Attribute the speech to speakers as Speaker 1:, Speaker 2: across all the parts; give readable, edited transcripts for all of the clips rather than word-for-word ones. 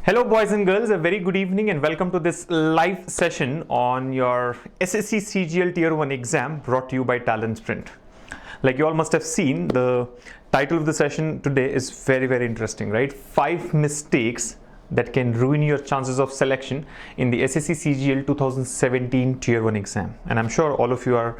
Speaker 1: Hello boys and girls, a very good evening and welcome to this live session on your SSC CGL Tier 1 exam brought to you by TalentSprint. Like you all must have seen, the title of the session today is very interesting, right? 5 mistakes that can ruin your chances of selection in the SSC CGL 2017 Tier 1 exam. And I'm sure all of you are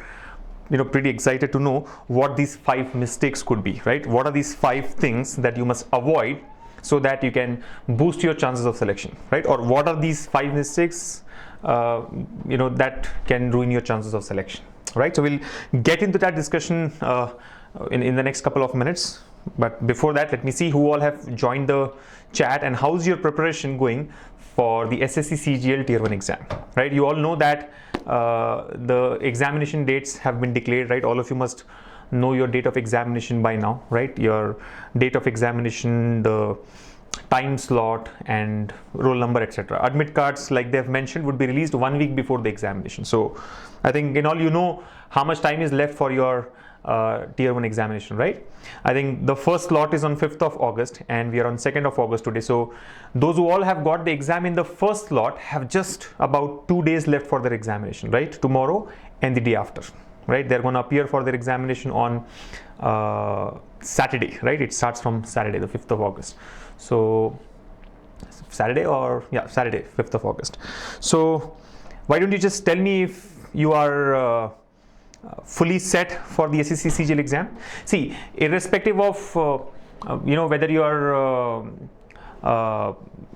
Speaker 1: pretty excited to know what these 5 mistakes could be, right? What are these 5 things that you must avoid so that you can boost your chances of selection, right? Or what are these 5 mistakes that can ruin your chances of selection, right? So we'll get into that discussion in the next couple of minutes. But before that, let me see who all have joined the chat and how's your preparation going for the SSC CGL Tier 1 exam, right? You all know that the examination dates have been declared, right? All of you must know your date of examination by now, right? Your date of examination, the time slot and roll number, etc. Admit cards, like they've mentioned, would be released 1 week before the examination. So I think in all, you know how much time is left for your Tier 1 examination, right? I think the first slot is on 5th of August and we are on 2nd of August today. So those who all have got the exam in the first slot have just about 2 days left for their examination, right? Tomorrow and the day after, right? They're going to appear for their examination on Saturday, right? It starts from Saturday, the 5th of August. So Saturday, 5th of August. So why don't you just tell me if you are fully set for the SSC CGL exam? See, irrespective of whether your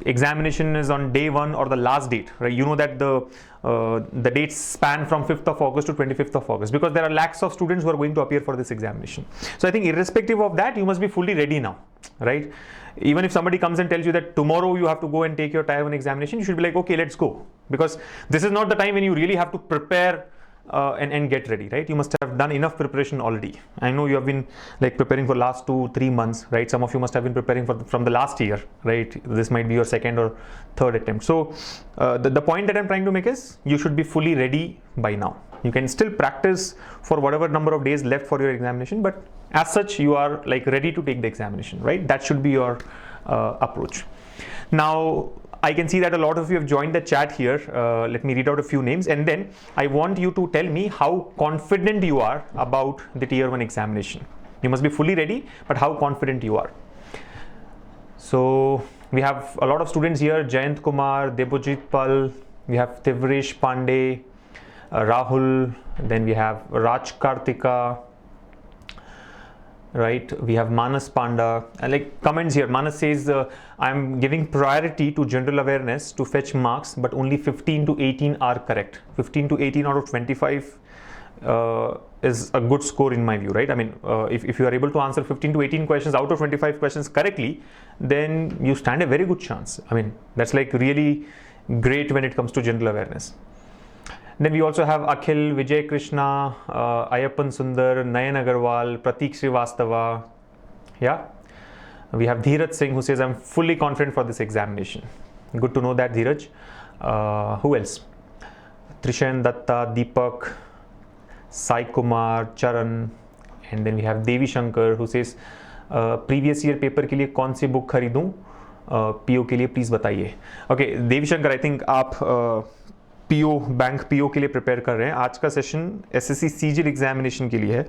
Speaker 1: examination is on day 1 or the last date, right? You know that the dates span from 5th of August to 25th of August because there are lakhs of students who are going to appear for this examination. So I think irrespective of that, you must be fully ready now, right? Even if somebody comes and tells you that tomorrow you have to go and take your Tier 1 examination, you should be like, okay, let's go, because this is not the time when you really have to prepare and get ready, right? You must have done enough preparation already. I know you have been like preparing for last 2-3 months, right? Some of you must have been preparing from the last year, right? This might be your 2nd or 3rd attempt. So the point that I'm trying to make is you should be fully ready by now. You can still practice for whatever number of days left for your examination, but as such you are like ready to take the examination, right? That should be your approach. Now I can see that a lot of you have joined the chat here. Let me read out a few names and then I want you to tell me how confident you are about the Tier 1 examination. You must be fully ready, but how confident you are. So we have a lot of students here: Jayant Kumar, Debojit Pal, we have Tivresh Pandey, Rahul, then we have Raj Kartika, right? We have Manas Panda. Like comments here, Manas says I'm giving priority to general awareness to fetch marks, but only 15 to 18 are correct. 15 to 18 out of 25 is a good score in my view, right? I mean, if you are able to answer 15 to 18 questions out of 25 questions correctly, then you stand a very good chance. I mean, that's like really great when it comes to general awareness. Then we also have Akhil, Vijay Krishna, Ayappan Sundar, Nayan Agarwal, Pratik Srivastava. Yeah. We have Dheeraj Singh who says I'm fully confident for this examination. Good to know that, Dheeraj. Who else? Trishan Datta, Deepak, Sai Kumar, Charan, and then we have Devi Shankar who says previous year paper के लिए कौन सी book खरीदूं? PO के लिए please बताइए. Okay, Devi Shankar, I think आप PO bank PO के लिए प्रिपेयर कर रहे हैं. आज का सेशन एसएससी सीजीएल एग्जामिनेशन के लिए है,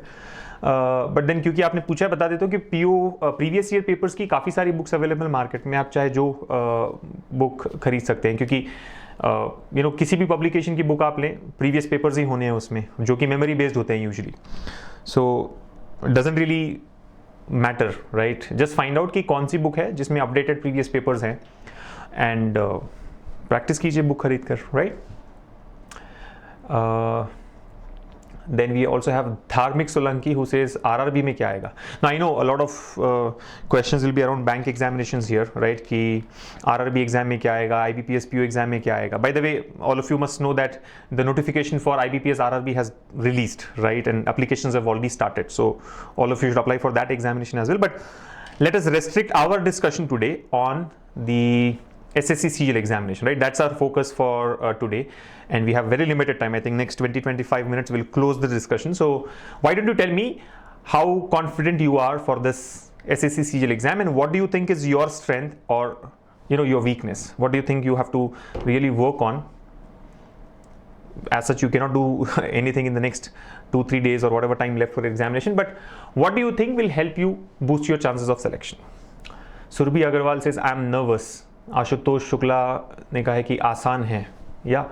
Speaker 1: बट देन क्योंकि आपने पूछा है बता देता हूँ कि पीओ प्रीवियस ईयर पेपर्स की काफ़ी सारी बुक्स अवेलेबल मार्केट में, आप चाहे जो बुक खरीद सकते हैं, क्योंकि किसी भी पब्लिकेशन की बुक आप लें, प्रीवियस पेपर्स ही होने हैं उसमें, जो कि मेमोरी बेस्ड होते हैं usually. So doesn't really matter, right? Just find out कि कौन सी बुक है जिसमें अपडेटेड प्रीवियस पेपर्स हैं एंड प्रैक्टिस कीजिए बुक खरीद कर, right? Then we also have Dharmik Solanki who says RRB में क्या आएगा. Now I know a lot of questions will be around bank examinations here, right? कि RRB exam में क्या आएगा, IBPS PO exam में क्या आएगा. By the way, all of you must know that the notification for IBPS RRB has released, right? And applications have already started. So all of you should apply for that examination as well. But let us restrict our discussion today on the SSC CGL examination, right? That's our focus for today, and we have very limited time. I think next 20-25 minutes we'll close the discussion. So why don't you tell me how confident you are for this SSC CGL exam and what do you think is your strength or your weakness. What do you think you have to really work on? As such, you cannot do anything in the next 2-3 days or whatever time left for examination, but what do you think will help you boost your chances of selection? Surbhi Agarwal says, I am nervous. Ashutosh Shukla ने कहा है कि आसान है. Yeah.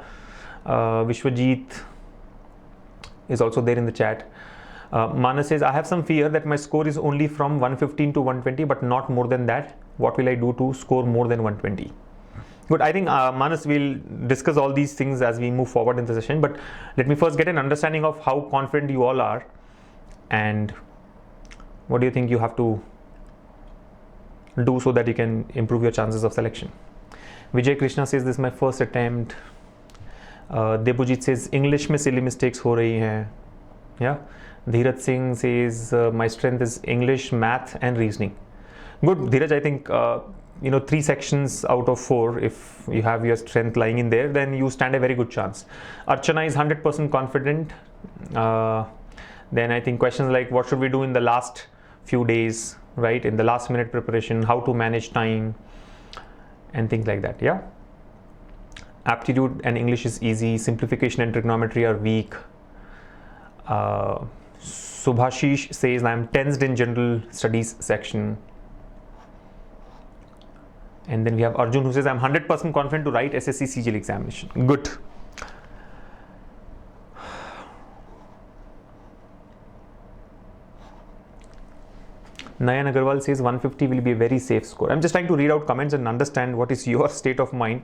Speaker 1: Vishwajit is also there in the chat. Manas says, I have some fear that my score is only from 115 to 120, but not more than that. What will I do to score more than 120? Good. I think Manas will discuss all these things as we move forward in the session, but let me first get an understanding of how confident you all are and what do you think you have to do so that you can improve your chances of selection. Vijay Krishna says, this is my first attempt. Debujit says, English में silly mistakes हो रही हैं. Yeah. Dheeraj Singh says, my strength is English, math and reasoning. Good, Dheeraj, I think 3 sections out of 4, if you have your strength lying in there, then you stand a very good chance. Archana is 100% confident. Then I think questions like what should we do in the last few days, right? In the last minute preparation, how to manage time and things like that. Yeah. Aptitude and English is easy. Simplification and trigonometry are weak. Subhashish says, I am tensed in general studies section. And then we have Arjun who says, I am 100% confident to write SSC CGL examination. Good. Nayan Agarwal says 150 will be a very safe score. I'm just trying to read out comments and understand what is your state of mind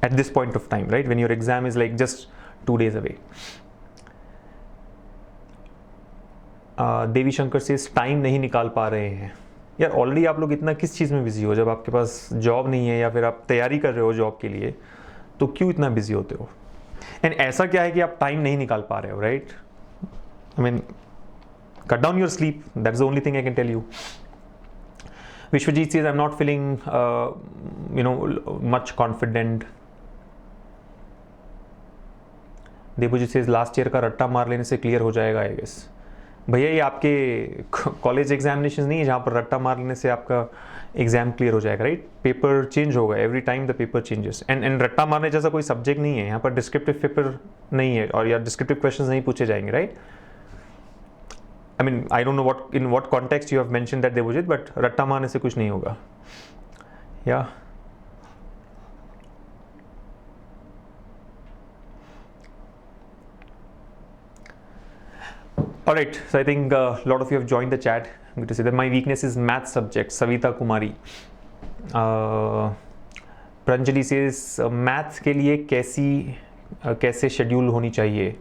Speaker 1: at this point of time, right? When your exam is like just 2 days away. देवी शंकर से time नहीं निकाल पा रहे हैं. यार already आप लोग इतना किस चीज़ में बिजी हो? जब आपके पास जॉब नहीं है या फिर आप तैयारी कर रहे हो जॉब के लिए, तो क्यों इतना बिजी होते हो? एंड ऐसा क्या है कि आप टाइम नहीं निकाल पा रहे हो, right? I mean, cut down your sleep. That is the only thing I can tell you. Vishwajit says, I'm not feeling much confident. Debujit says, last year का रट्टा मार लेने से क्लियर हो जाएगा, आई गेस. भैया ये आपके कॉलेज एग्जामिनेशन नहीं है जहाँ पर रट्टा मार लेने से आपका एग्जाम क्लियर हो जाएगा, राइट? पेपर चेंज होगा every time the paper changes. And रट्टा मारने जैसा कोई सब्जेक्ट नहीं है यहाँ पर. डिस्क्रिप्टिव पेपर नहीं है और या डिस्क्रिप्टिव क्वेश्चंस नहीं पूछे जाएंगे, right? I mean, I don't know in what context you have mentioned that Devojit, but रट्टा मारने से कुछ नहीं होगा. Yeah. Alright, so I think a lot of you have joined the chat. I'm going to say that my weakness is math subject. Savita Kumari. Pranjali says, math के लिए कैसे schedule होनी चाहिए?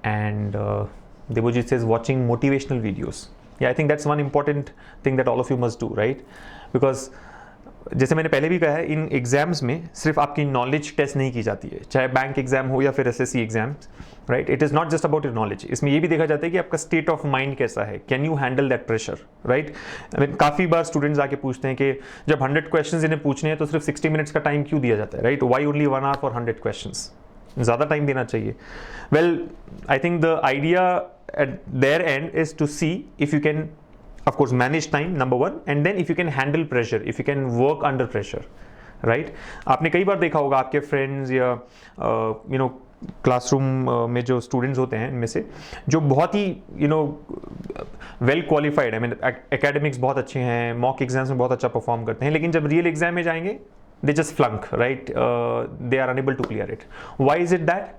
Speaker 1: And Debojit says, watching motivational videos. Yeah, I think that's one important thing that all of you must do, right? Because जैसे मैंने पहले भी कहा है, इन एग्जाम्स में सिर्फ आपकी नॉलेज टेस्ट नहीं की जाती है, चाहे बैंक एग्जाम हो या फिर SSC exams, right? It is not just about your knowledge. इसमें ये भी देखा जाता है कि आपका स्टेट ऑफ माइंड कैसा है. Can you handle that pressure, right? I mean, काफ़ी बार स्टूडेंट्स आके पूछते हैं कि जब 100 क्वेश्चन इन्हें पूछने हैं तो सिर्फ 60 मिनट्स का टाइम क्यों दिया जाता है, right? Why only 1 hour for 100 question? ज़्यादा टाइम देना चाहिए. Well, I think the idea at their end is to see if you can, of course, manage time, number one, and then if you can handle pressure, if you can work under pressure, right? आपने कई बार देखा होगा आपके friends या classroom में जो students होते हैं, इनमें से जो बहुत ही well qualified, I mean academics बहुत अच्छे हैं, मॉक एग्जाम्स में बहुत अच्छा परफॉर्म करते हैं, लेकिन जब रियल एग्जाम में जाएंगे they just flunk, right? They are unable to clear it. Why is it that?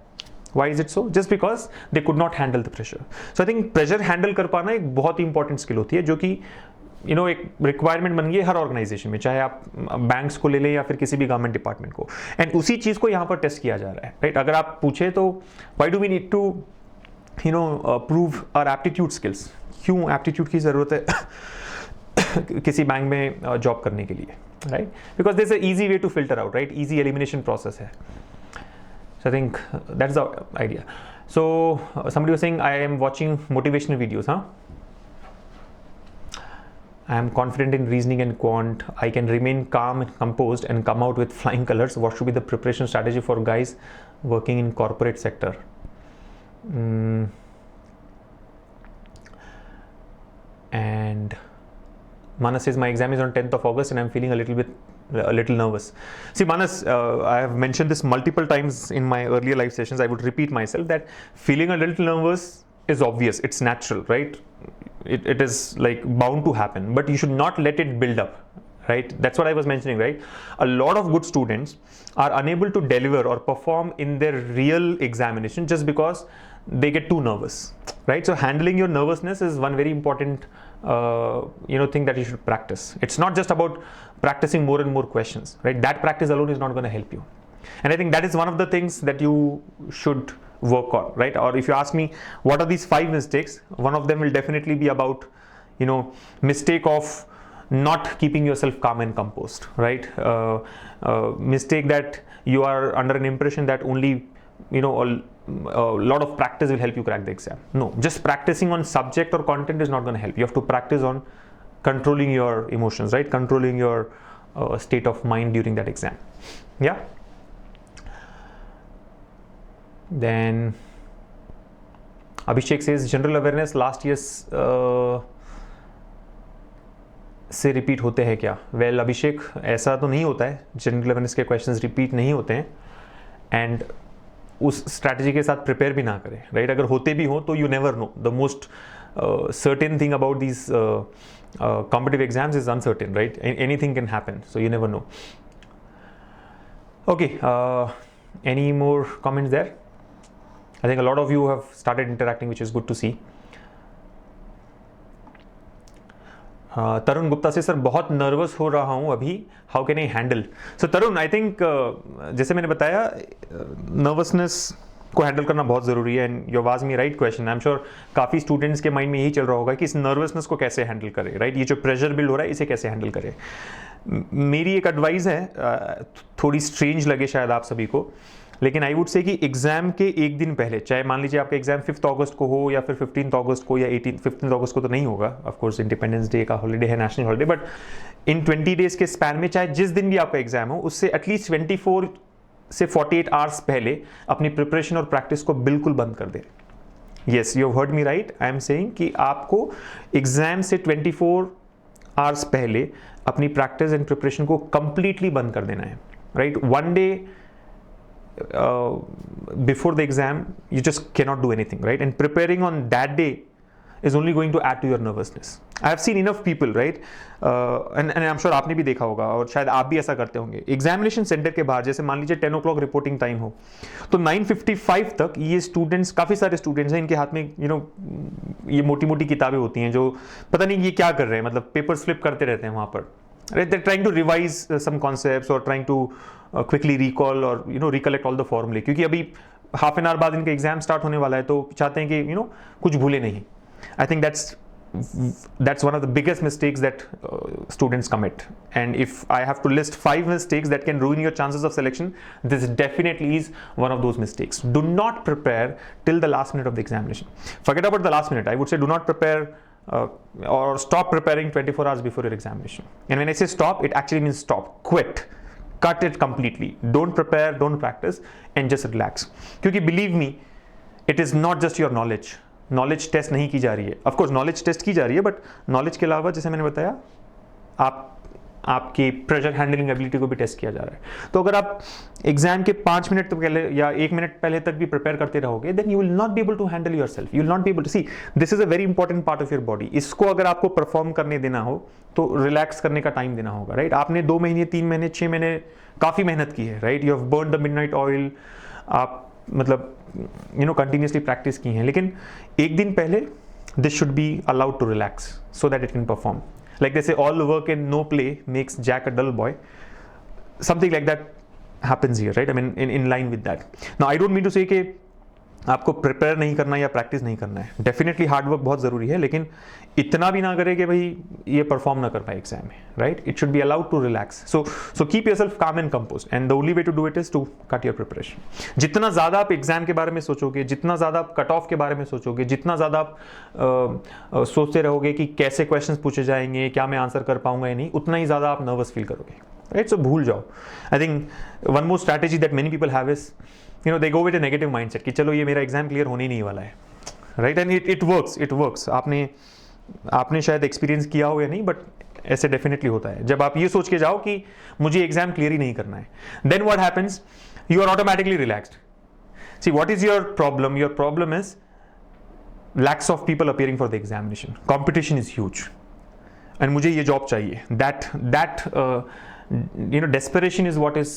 Speaker 1: Why is it so? Just because they could not handle the pressure. So I think pressure handle कर पाना एक बहुत ही important skill होती है, जो कि एक requirement बन गई है हर ऑर्गेनाइजेशन में, चाहे आप बैंक्स को ले लें या फिर किसी भी गवर्नमेंट डिपार्टमेंट को. एंड उसी चीज़ को यहाँ पर टेस्ट किया जा रहा है, राइट? अगर आप पूछे तो why do we need to prove our aptitude skills? क्यों एप्टीट्यूड की ज़रूरत है किसी बैंक में जॉब करने के लिए, right? Because there is a easy way to filter out, right? Easy elimination process है. So I think that's the idea. So somebody was saying, I am watching motivational videos, huh? I am confident in reasoning and quant. I can remain calm and composed and come out with flying colors. What should be the preparation strategy for guys working in corporate sector? And Manas says, my exam is on 10th of August and I'm feeling a little bit a little nervous. See, Manas, I have mentioned this multiple times in my earlier live sessions. I would repeat myself that feeling a little nervous is obvious. It's natural, right? It is like bound to happen, but you should not let it build up, right? That's what I was mentioning, right? A lot of good students are unable to deliver or perform in their real examination just because they get too nervous, right? So handling your nervousness is one very important thing that you should practice. It's not just about practicing more and more questions, right? That practice alone is not going to help you. And I think that is one of the things that you should work on, right? Or if you ask me, what are these 5 mistakes? One of them will definitely be about, mistake of not keeping yourself calm and composed, right? Mistake that you are under an impression that only, a lot of practice will help you crack the exam. No, just practicing on subject or content is not going to help. You have to practice on controlling your emotions, right? Controlling your state of mind during that exam. Yeah. Then Abhishek says general awareness last year's से repeat होते हैं क्या? Well अभिषेक, ऐसा तो नहीं होता है, general awareness के क्वेश्चंस रिपीट नहीं होते हैं, एंड उस स्ट्रैटेजी के साथ प्रिपेयर भी ना करें, राइट? अगर होते भी हो तो you never know. The most certain thing about these competitive exams is uncertain, right? Anything can happen, so you never know. Okay, any more comments there? I think a lot of you have started interacting, which is good to see. तरुण गुप्ता से, sir बहुत nervous हो रहा हूँ अभी, how can I handle? So Tarun, I think जैसे मैंने बताया, nervousness को हैंडल करना बहुत ज़रूरी है, and you was me right question. I am sure काफ़ी स्टूडेंट्स के माइंड में यही चल रहा होगा कि इस नर्वसनेस को कैसे हैंडल करें, राइट? ये जो प्रेशर बिल्ड हो रहा है, इसे कैसे हैंडल करें. मेरी एक एडवाइस है, थोड़ी स्ट्रेंज लगे शायद आप सभी को, लेकिन आई वुड से कि एग्जाम के एक दिन पहले, चाहे मान लीजिए आपका एग्जाम 5 अगस्त को हो या फिर 15 अगस्त को या 15 अगस्त को तो नहीं होगा, ऑफ कोर्स इंडिपेंडेंस डे का हॉलीडे है, national holiday, but in 20 days के स्पैन में चाहे जिस दिन भी आपका एग्जाम हो, उससे एटलीस्ट 24 से 48 आवर्स पहले अपनी प्रिपरेशन और प्रैक्टिस को बिल्कुल बंद कर दें. Yes, you have heard me right. I am saying कि आपको एग्जाम से 24 आवर्स पहले अपनी प्रैक्टिस एंड प्रिपरेशन को कंप्लीटली बंद कर देना है, right? One day before the exam you just cannot do anything, right? And preparing on that day is only going to add to your nervousness. I have seen enough people, right? And I'm sure आपने भी देखा होगा और शायद आप भी ऐसा करते होंगे. एग्जामिनेशन सेंटर के बाहर जैसे मान लीजिए 10 o'clock रिपोर्टिंग टाइम हो, तो 9:55 तक ये स्टूडेंट्स, काफ़ी सारे स्टूडेंट्स हैं, इनके हाथ में ये मोटी मोटी किताबें होती हैं जो पता नहीं ये क्या कर रहे हैं, मतलब पेपर्स फ्लिप करते रहते हैं वहाँ पर, right? They're trying to revise some concepts or trying to quickly recall or recollect all the formulae, क्योंकि अभी हाफ एन आवर बाद इनका एग्जाम स्टार्ट होने वाला है, तो चाहते हैं कि कुछ भूले नहीं. I think that's one of the biggest mistakes that students commit, and if I have to list 5 mistakes that can ruin your chances of selection, this definitely is one of those mistakes. Do not prepare till the last minute of the examination. Forget about the last minute. I would say do not prepare or stop preparing 24 hours before your examination. And when I say stop, it actually means stop, quit, cut it completely. Don't prepare, don't practice, and just relax. क्योंकि believe me, it is not just your knowledge. Knowledge test नहीं की जा रही है. Of course knowledge test की जा रही है, बट नॉलेज के अलावा जैसे मैंने बताया, आपकी प्रेशर हैंडलिंग एबिलिटी को भी टेस्ट किया जा रहा है. तो अगर आप एग्जाम के 5 मिनट पहले या 1 मिनट पहले तक भी प्रिपेयर करते रहोगे, then you will not be able to handle yourself. You will not be able to see, this is a very important part of your body. इसको अगर आपको परफॉर्म करने देना हो तो रिलैक्स करने का टाइम देना होगा, राइट? आपने 2 महीने, 3 महीने, 6 महीने काफ़ी मेहनत की है, right? You have burn the midnight oil, आप मतलब कंटिन्यूसली प्रैक्टिस की है, लेकिन एक दिन पहले this should be allowed to relax so that it can perform. Like they say all work and no play makes Jack a dull boy. Something like that happens here, right? I mean in line with that. Now I don't mean to say कि आपको prepare नहीं करना या practice नहीं करना है. Definitely hard work बहुत ज़रूरी है, लेकिन इतना भी ना करे कि भाई ये परफॉर्म ना कर पाए एग्जाम में, right? It should be allowed to relax. So keep yourself calm and compose, and the only way to do it is to cut your preparation. जितना ज़्यादा आप एग्जाम के बारे में सोचोगे, जितना ज़्यादा आप कट ऑफ के बारे में सोचोगे, जितना ज़्यादा आप सोचते रहोगे कि कैसे क्वेश्चन पूछे जाएंगे, क्या मैं आंसर कर पाऊंगा या नहीं, उतना ही ज़्यादा आप नर्वस फील करोगे, राइट? सो भूल जाओ. I think one more strategy that many people have is they go with a negative mindset कि चलो ये मेरा एग्जाम क्लियर होने ही नहीं वाला है, राइट? And it works. आपने आपने शायद एक्सपीरियंस किया हो या नहीं, बट ऐसे डेफिनेटली होता है। जब आप ये सोच के जाओ कि मुझे एग्जाम क्लियर ही नहीं करना है, then what happens, you are automatically relaxed. See what is your problem? Your problem is lakhs of people appearing for the examination, competition is huge, and मुझे ये जॉब चाहिए। That desperation is what is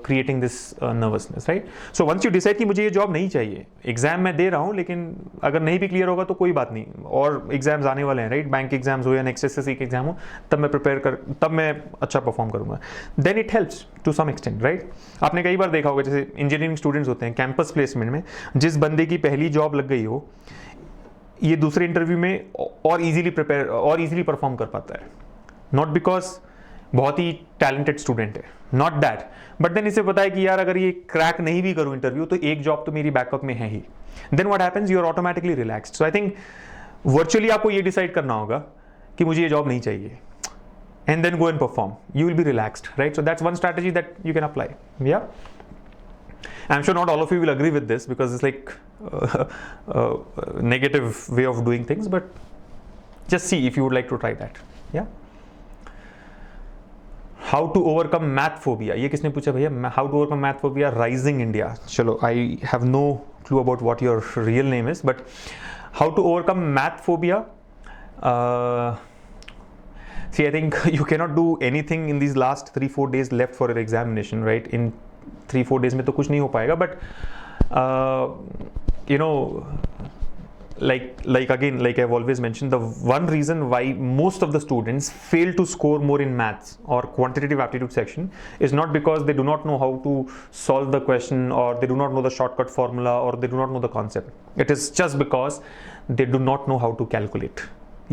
Speaker 1: creating this nervousness, right? So once you decide कि मुझे ये job नहीं चाहिए, exam मैं दे रहा हूँ, लेकिन अगर नहीं भी क्लियर होगा तो कोई बात नहीं, और एग्जाम्स आने वाले हैं, राइट? बैंक एग्जाम्स हो या नेक्स्ट SSC के एग्जाम हो, तब मैं अच्छा परफॉर्म करूंगा। Then it helps to some extent, right? आपने कई बार देखा होगा, जैसे इंजीनियरिंग स्टूडेंट्स होते हैं, कैंपस प्लेसमेंट में जिस बंदे की पहली जॉब लग गई हो, ये दूसरे इंटरव्यू में और इजीली परफॉर्म कर पाता है। नॉट बिकॉज बहुत ही टैलेंटेड स्टूडेंट है, नॉट दैट, बट देन इसे पता है कि यार अगर ये क्रैक नहीं भी करूं इंटरव्यू तो एक जॉब तो मेरी बैकअप में है ही। Then what happens, you are automatically relaxed. So I think virtually आपको ये डिसाइड करना होगा कि मुझे ये जॉब नहीं चाहिए, and then go and perform, you will be relaxed, right? So that's one strategy that you can apply. या I'm sure not all of you will agree with this because it's like a negative way of doing things, but just see if you would like to try that. Yeah. How to overcome math phobia? ये किसने पूछा भैया? How to overcome math phobia? Rising India. चलो, I have no clue about what your real name is, but how to overcome math phobia? See, I think you cannot do anything in these last 3-4 days left for your examination, right? In 3-4 days में तो कुछ नहीं हो पाएगा, but you know, like again, like I've always mentioned, the one reason why most of the students fail to score more in maths or quantitative aptitude section is not because they do not know how to solve the question, or they do not know the shortcut formula, or they do not know the concept. It is just because they do not know how to calculate.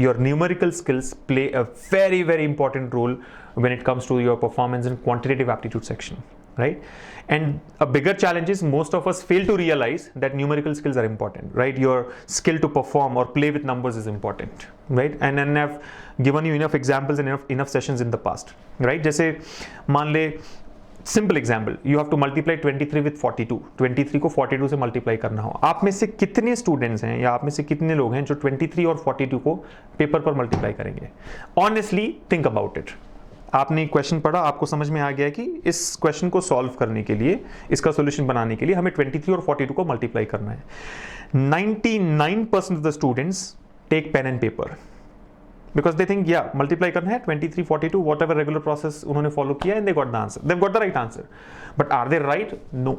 Speaker 1: Your numerical skills play a very, very important role when it comes to your performance in quantitative aptitude section, right? And a bigger challenge is most of us fail to realize that numerical skills are important, right? Your skill to perform or play with numbers is important, right? And then I've given you enough examples and enough sessions in the past, right? जैसे मान ले, simple example, you have to multiply 23 with 42, 23 को 42 से multiply करना हो। आप में से कितने स्टूडेंट्स हैं या आप में से कितने लोग हैं जो 23 और 42 को पेपर पर मल्टीप्लाई करेंगे? Honestly think about it. आपने क्वेश्चन पढ़ा, आपको समझ में आ गया कि इस क्वेश्चन को सॉल्व करने के लिए, इसका सॉल्यूशन बनाने के लिए हमें 23 और 42 को मल्टीप्लाई करना है। 99% of the students take pen and paper because they think yeah multiply करना है 23 42 whatever regular process उन्होंने follow किया and they got the answer, they've got the right answer, but are they right? No,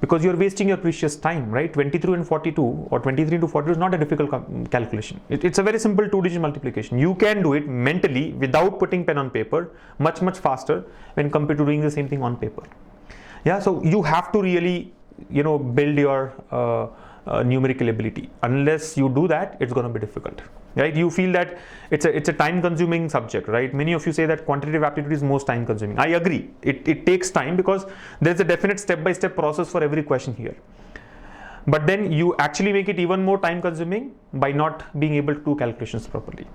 Speaker 1: because you're wasting your precious time, right? 23 and 42 or 23 into 42 is not a difficult calculation. It's a very simple 2-digit multiplication. You can do it mentally without putting pen on paper much faster when compared to doing the same thing on paper. Yeah, so you have to really build your numerical ability. Unless you do that, it's going to be difficult, right? You feel that it's a time consuming subject, right? Many of you say that quantitative aptitude is most time consuming. I agree, it takes time because there's a definite step-by-step process for every question here, but then you actually make it even more time consuming by not being able to do calculations properly.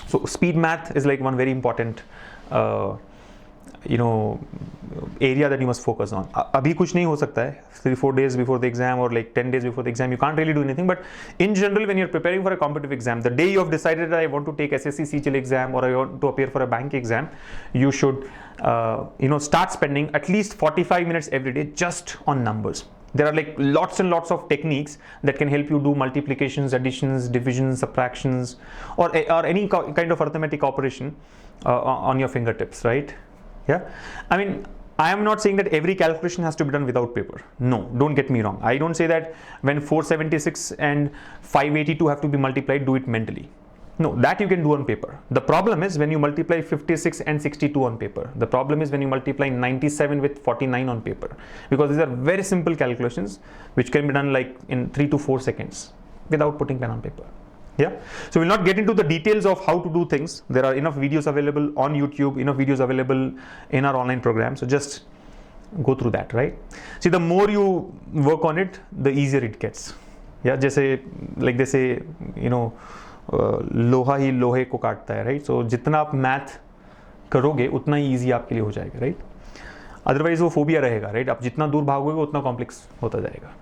Speaker 1: So speed math is like one very important area that you must focus on. अभी कुछ नहीं हो सकता है 3-4 days before the exam or like 10 days before the exam, you can't really do anything, but in general when you're preparing for a competitive exam, the day you have decided that I want to take SSC CGL exam or I want to appear for a bank exam, you should start spending at least 45 minutes every day just on numbers. There are like lots and lots of techniques that can help you do multiplications, additions, divisions, subtractions, or any kind of arithmetic operation on your fingertips, right? Yeah, I mean, I am not saying that every calculation has to be done without paper. No, don't get me wrong. I don't say that when 476 and 582 have to be multiplied, do it mentally. No, that you can do on paper. The problem is when you multiply 56 and 62 on paper. The problem is when you multiply 97 with 49 on paper, because these are very simple calculations which can be done like in 3 to 4 seconds without putting pen on paper. Yeah, so we'll not get into the details of how to do things. There are enough videos available on YouTube, enough videos available in our online program, so just go through that, right? See, the more you work on it, the easier it gets. Yeah, जैसे like they say, लोहा ही लोहे को काटता है, right? सो जितना आप math करोगे उतना ही ईजी आपके लिए हो जाएगा, राइट? अदरवाइज वो फोबिया रहेगा, राइट? आप जितना दूर भागोगे उतना कॉम्प्लेक्स होता जाएगा.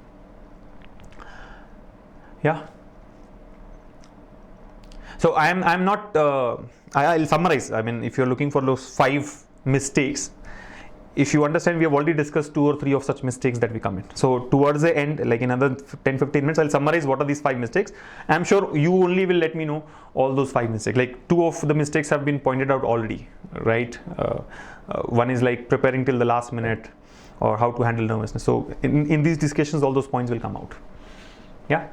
Speaker 1: या So I'm not, I'll summarize. I mean, if you're looking for those 5 mistakes, if you understand, we have already discussed 2 or 3 of such mistakes that we commit. So towards the end, like in another 10-15 minutes, I'll summarize what are these 5 mistakes. I'm sure you only will let me know all those 5 mistakes. Like 2 of the mistakes have been pointed out already, right? One is like preparing till the last minute, or how to handle nervousness. So in these discussions, all those points will come out. Yeah.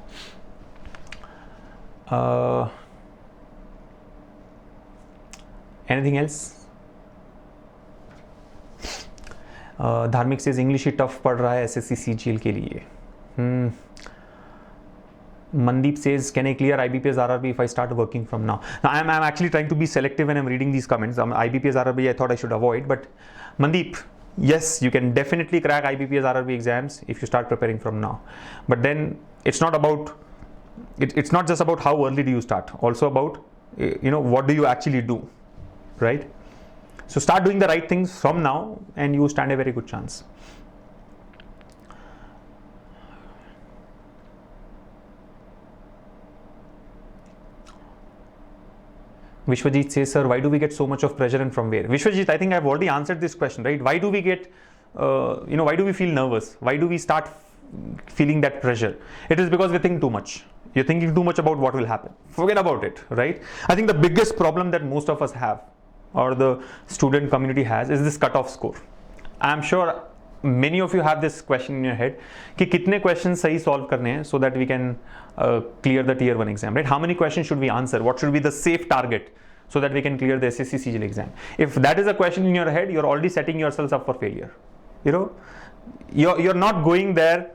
Speaker 1: Anything else? धार्मिक says English ही tough पढ़ रहा है SSC CGL के लिए. Mandeep says, can I clear IBPS RRB if I start working from now? Now I'm actually trying to be selective when I'm reading these comments. IBPS RRB I thought I should avoid, but Mandeep, yes, you can definitely crack IBPS RRB exams if you start preparing from now. But then it's not about, it's not just about how early do you start, also about, what do you actually do, right? So start doing the right things from now and you stand a very good chance. Vishwajit says, sir, why do we get so much of pressure and from where? Vishwajit, I think I've already answered this question, right? Why do we get, why do we feel nervous? Why do we start feeling that pressure? It is because we think too much. You're thinking too much about what will happen. Forget about it, right? I think the biggest problem that most of us have, or the student community has, is this cutoff score. I'm sure many of you have this question in your head, कि कितने questions सही solve करने हैं so that we can clear the tier 1 exam, right? How many questions should we answer? What should be the safe target so that we can clear the SSC CGL exam? If that is a question in your head, you're already setting yourselves up for failure. You're not going there,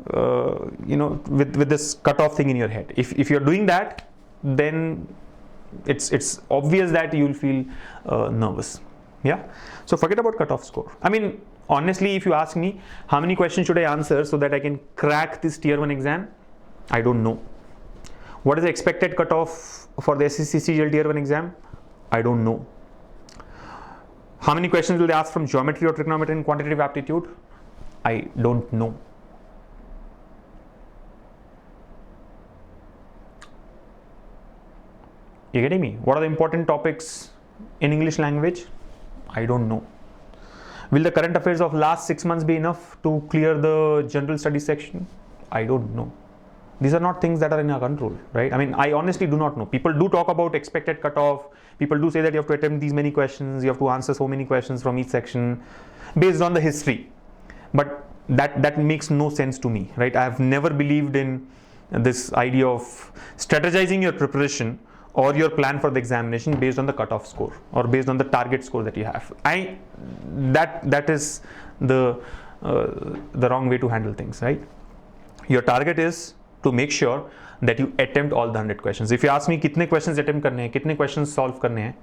Speaker 1: with this cutoff thing in your head. If you're doing that, then it's obvious that you'll feel nervous. Yeah. So forget about cutoff score. I mean, honestly, if you ask me, how many questions should I answer so that I can crack this tier 1 exam? I don't know. What is the expected cutoff for the SSC CGL tier 1 exam? I don't know. How many questions will they ask from geometry or trigonometry and quantitative aptitude? I don't know. You getting me? What are the important topics in English language? I don't know. Will the current affairs of last 6 months be enough to clear the general studies section? I don't know. These are not things that are in our control, right? I mean, I honestly do not know. People do talk about expected cutoff. People do say that you have to attempt these many questions. You have to answer so many questions from each section based on the history. But that makes no sense to me, right? I have never believed in this idea of strategizing your preparation or your plan for the examination based on the cutoff score or based on the target score that you have. That is the wrong way to handle things, right? Your target is to make sure that you attempt all the 100 questions. If you ask me kitne questions attempt karne hain, kitne questions solve karne hain,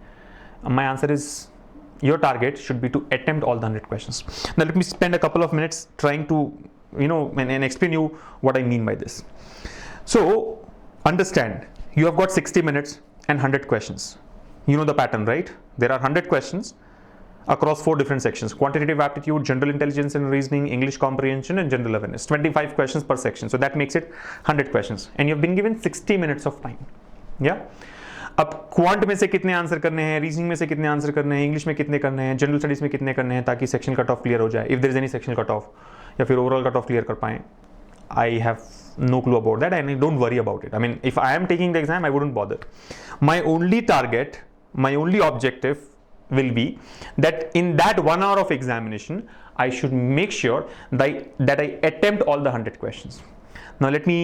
Speaker 1: my answer is your target should be to attempt all the 100 questions. Now let me spend a couple of minutes trying to and explain you what I mean by this. So understand, you have got 60 minutes and 100 questions. You know the pattern, right? There are 100 questions across 4 different sections: quantitative aptitude, general intelligence and reasoning, English comprehension and general awareness. 25 questions per section. So that makes it 100 questions. And you've been given 60 minutes of time. Yeah? अब quant में से कितने answer करने हैं, reasoning में से कितने answer करने हैं, इंग्लिश में कितने करने हैं, जनरल स्टडीज में कितने करने हैं, ताकि सेक्शन कट ऑफ क्लियर हो जाए, if there is any section cut off, या फिर ओवरऑल कट ऑफ क्लियर कर पाएं. I have no clue about that and don't worry about it. I mean, if I am taking the exam, I wouldn't bother. My only target, my only objective will be that in that 1 hour of examination, I should make sure that I attempt all the 100 questions. Now let me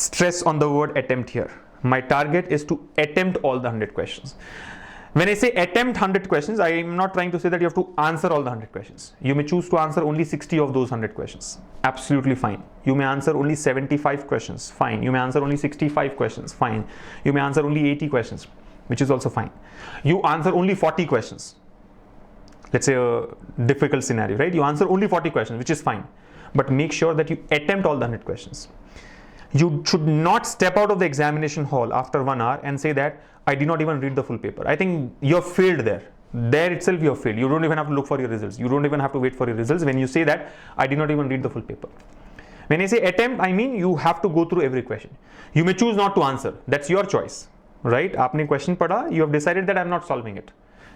Speaker 1: stress on the word attempt here. My target is to attempt all the 100 questions. When I say attempt 100 questions, I am not trying to say that you have to answer all the 100 questions. You may choose to answer only 60 of those 100 questions. Absolutely fine. You may answer only 75 questions. Fine. You may answer only 65 questions. Fine. You may answer only 80 questions, which is also fine. You answer only 40 questions. Let's say a difficult scenario, right? You answer only 40 questions, which is fine. But make sure that you attempt all the 100 questions. You should not step out of the examination hall after 1 hour and say that I did not even read the full paper. I think you're failed there. There itself you're failed. You don't even have to look for your results. You don't even have to wait for your results when you say that I did not even read the full paper. When I say attempt, I mean you have to go through every question. You may choose not to answer. That's your choice. right? आपने question पढ़ा, you have decided that I'm not solving it,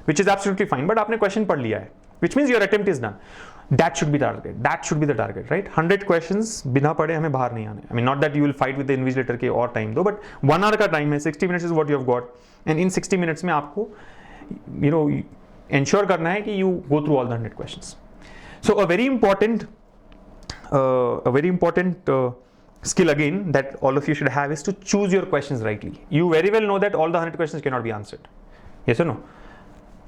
Speaker 1: which is absolutely fine, but आपने question पढ़ लिया है, which means your attempt is done. That should be the target. That should be the target, right? 100 questions बिना पढ़े हमें बाहर नहीं आने. I mean, not that you will fight with the invigilator के और time दो, but 1 hour का time है, 60 minutes is what you have got, and in 60 minutes में आपको, you know, ensure करना है कि you go through all the 100 questions. So a very important skill again that all of you should have is to choose your questions rightly. You very well know that all the 100 questions cannot be answered. Yes or no?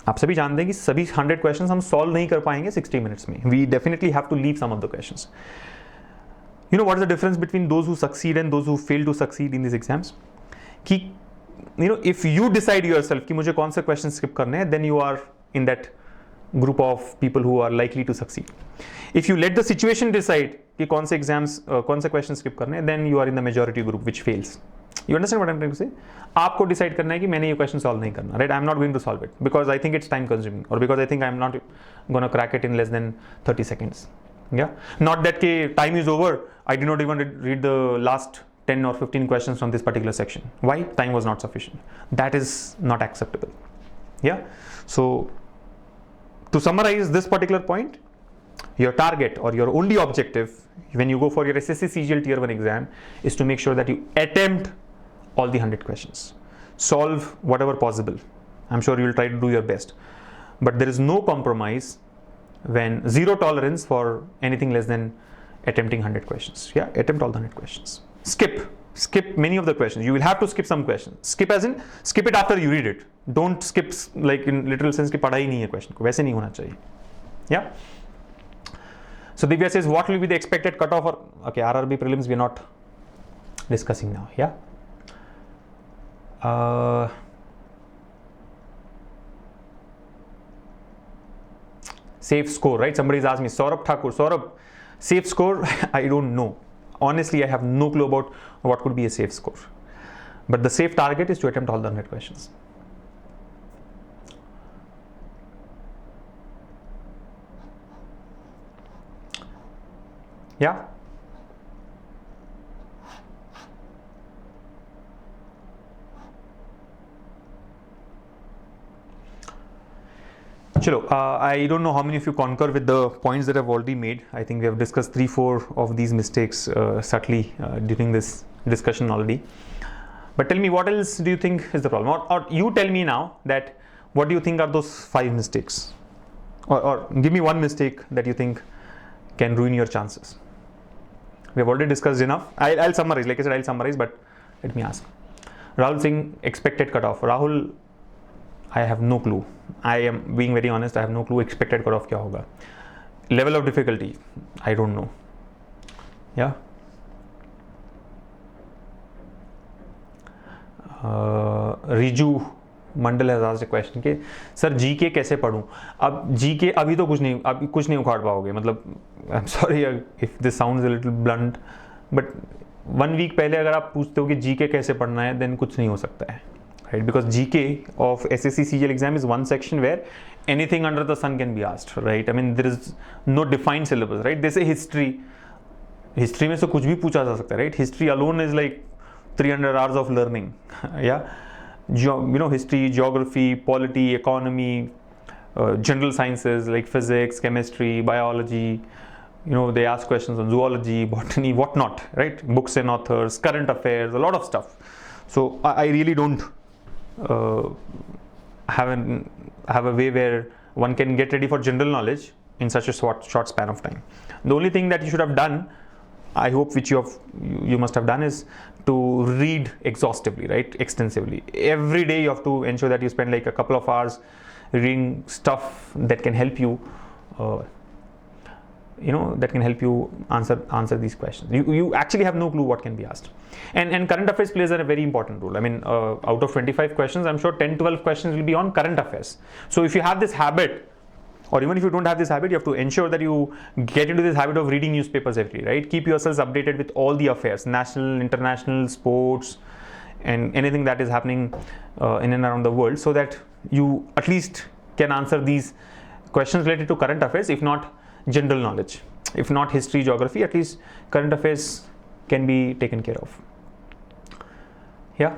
Speaker 1: आप सभी जानते हैं कि सभी 100 questions हम solve नहीं कर पाएंगे 60 minutes में. We definitely have to leave some of the questions. You know what is the difference between those who succeed and those who fail to succeed in these exams? कि you know, if you decide yourself कि मुझे कौन से questions skip करने हैं, then you are in that group of people who are likely to succeed. If you let the situation decide कि कौन से exams कौन से questions skip करने हैं, then you are in the majority group which fails. You understand what I'm trying to say? आपको decide करना है कि मैंने ये question solve नहीं करना, right? I'm not going to solve it because I think it's time consuming or because I think I'm not gonna crack it in less than 30 seconds. Yeah, not that के time is over. I did not even read the last 10 or 15 questions from this particular section. Why? Time was not sufficient. That is not acceptable. Yeah. So to summarize this particular point, your target or your only objective when you go for your SSC CGL Tier 1 exam is to make sure that you attempt all the 100 questions. Solve whatever possible. I'm sure you will try to do your best. But there is no compromise when zero tolerance for anything less than attempting 100 questions. Yeah, attempt all the 100 questions. Skip many of the questions. You will have to skip some questions. Skip as in skip it after you read it. Don't skip like in literal sense कि पढ़ा ही नहीं है question को. वैसे नहीं होना चाहिए. Yeah. So Divya says, what will be the expected cutoff? Or okay, RRB prelims we are not discussing now. Yeah. Safe score, right? Somebody's asked me, Saurabh Thakur. Saurabh, safe score? I don't know. Honestly, I have no clue about what could be a safe score. But the safe target is to attempt all the 100 questions. Yeah. Chalo, I don't know how many of you concur with the points that I've already made. I think we have discussed 3-4 of these mistakes subtly during this discussion already. But tell me, what else do you think is the problem? Or you tell me now that what do you think are those 5 mistakes? Or give me one mistake that you think can ruin your chances. We have already discussed enough. I'll summarize. Like I said, I'll summarize, but let me ask. Rahul Singh, expected cutoff. Rahul, I have no clue. I am being very honest. I have no clue expected cutoff क्या होगा. Level of difficulty, I don't know. Yeah. Riju Mandal has asked a question कि sir GK कैसे पढूं? अब GK अभी तो कुछ नहीं उखाड़ पाओगे. मतलब I'm sorry if this sounds a little blunt, but 1 week पहले अगर आप पूछते हो कि जीके कैसे पढ़ना है, then कुछ नहीं हो सकता है. Right? Because GK of SSC CGL exam is one section where anything under the sun can be asked, right? I mean, there is no defined syllabus, right? They say history. History में से कुछ भी पूछा जा सकता है, right? History alone is like 300 hours of learning. Yeah, you know, history, geography, polity, economy, general sciences like physics, chemistry, biology. You know, they ask questions on zoology, botany, whatnot, right? Books and authors, current affairs, a lot of stuff. So I really don't have a way where one can get ready for general knowledge in such a short span of time. The only thing that you should have done, I hope, which you must have done, is to read exhaustively, right? Extensively. Every day you have to ensure that you spend like a couple of hours reading stuff that can help you that can help you answer these questions. You actually have no clue what can be asked. And current affairs plays a very important role. I mean, out of 25 questions, I'm sure 10-12 questions will be on current affairs. So if you have this habit, or even if you don't have this habit, you have to ensure that you get into this habit of reading newspapers every day, right? Keep yourselves updated with all the affairs, national, international, sports, and anything that is happening in and around the world, so that you at least can answer these questions related to current affairs, if not general knowledge. If not history, geography, at least current affairs can be taken care of. Yeah.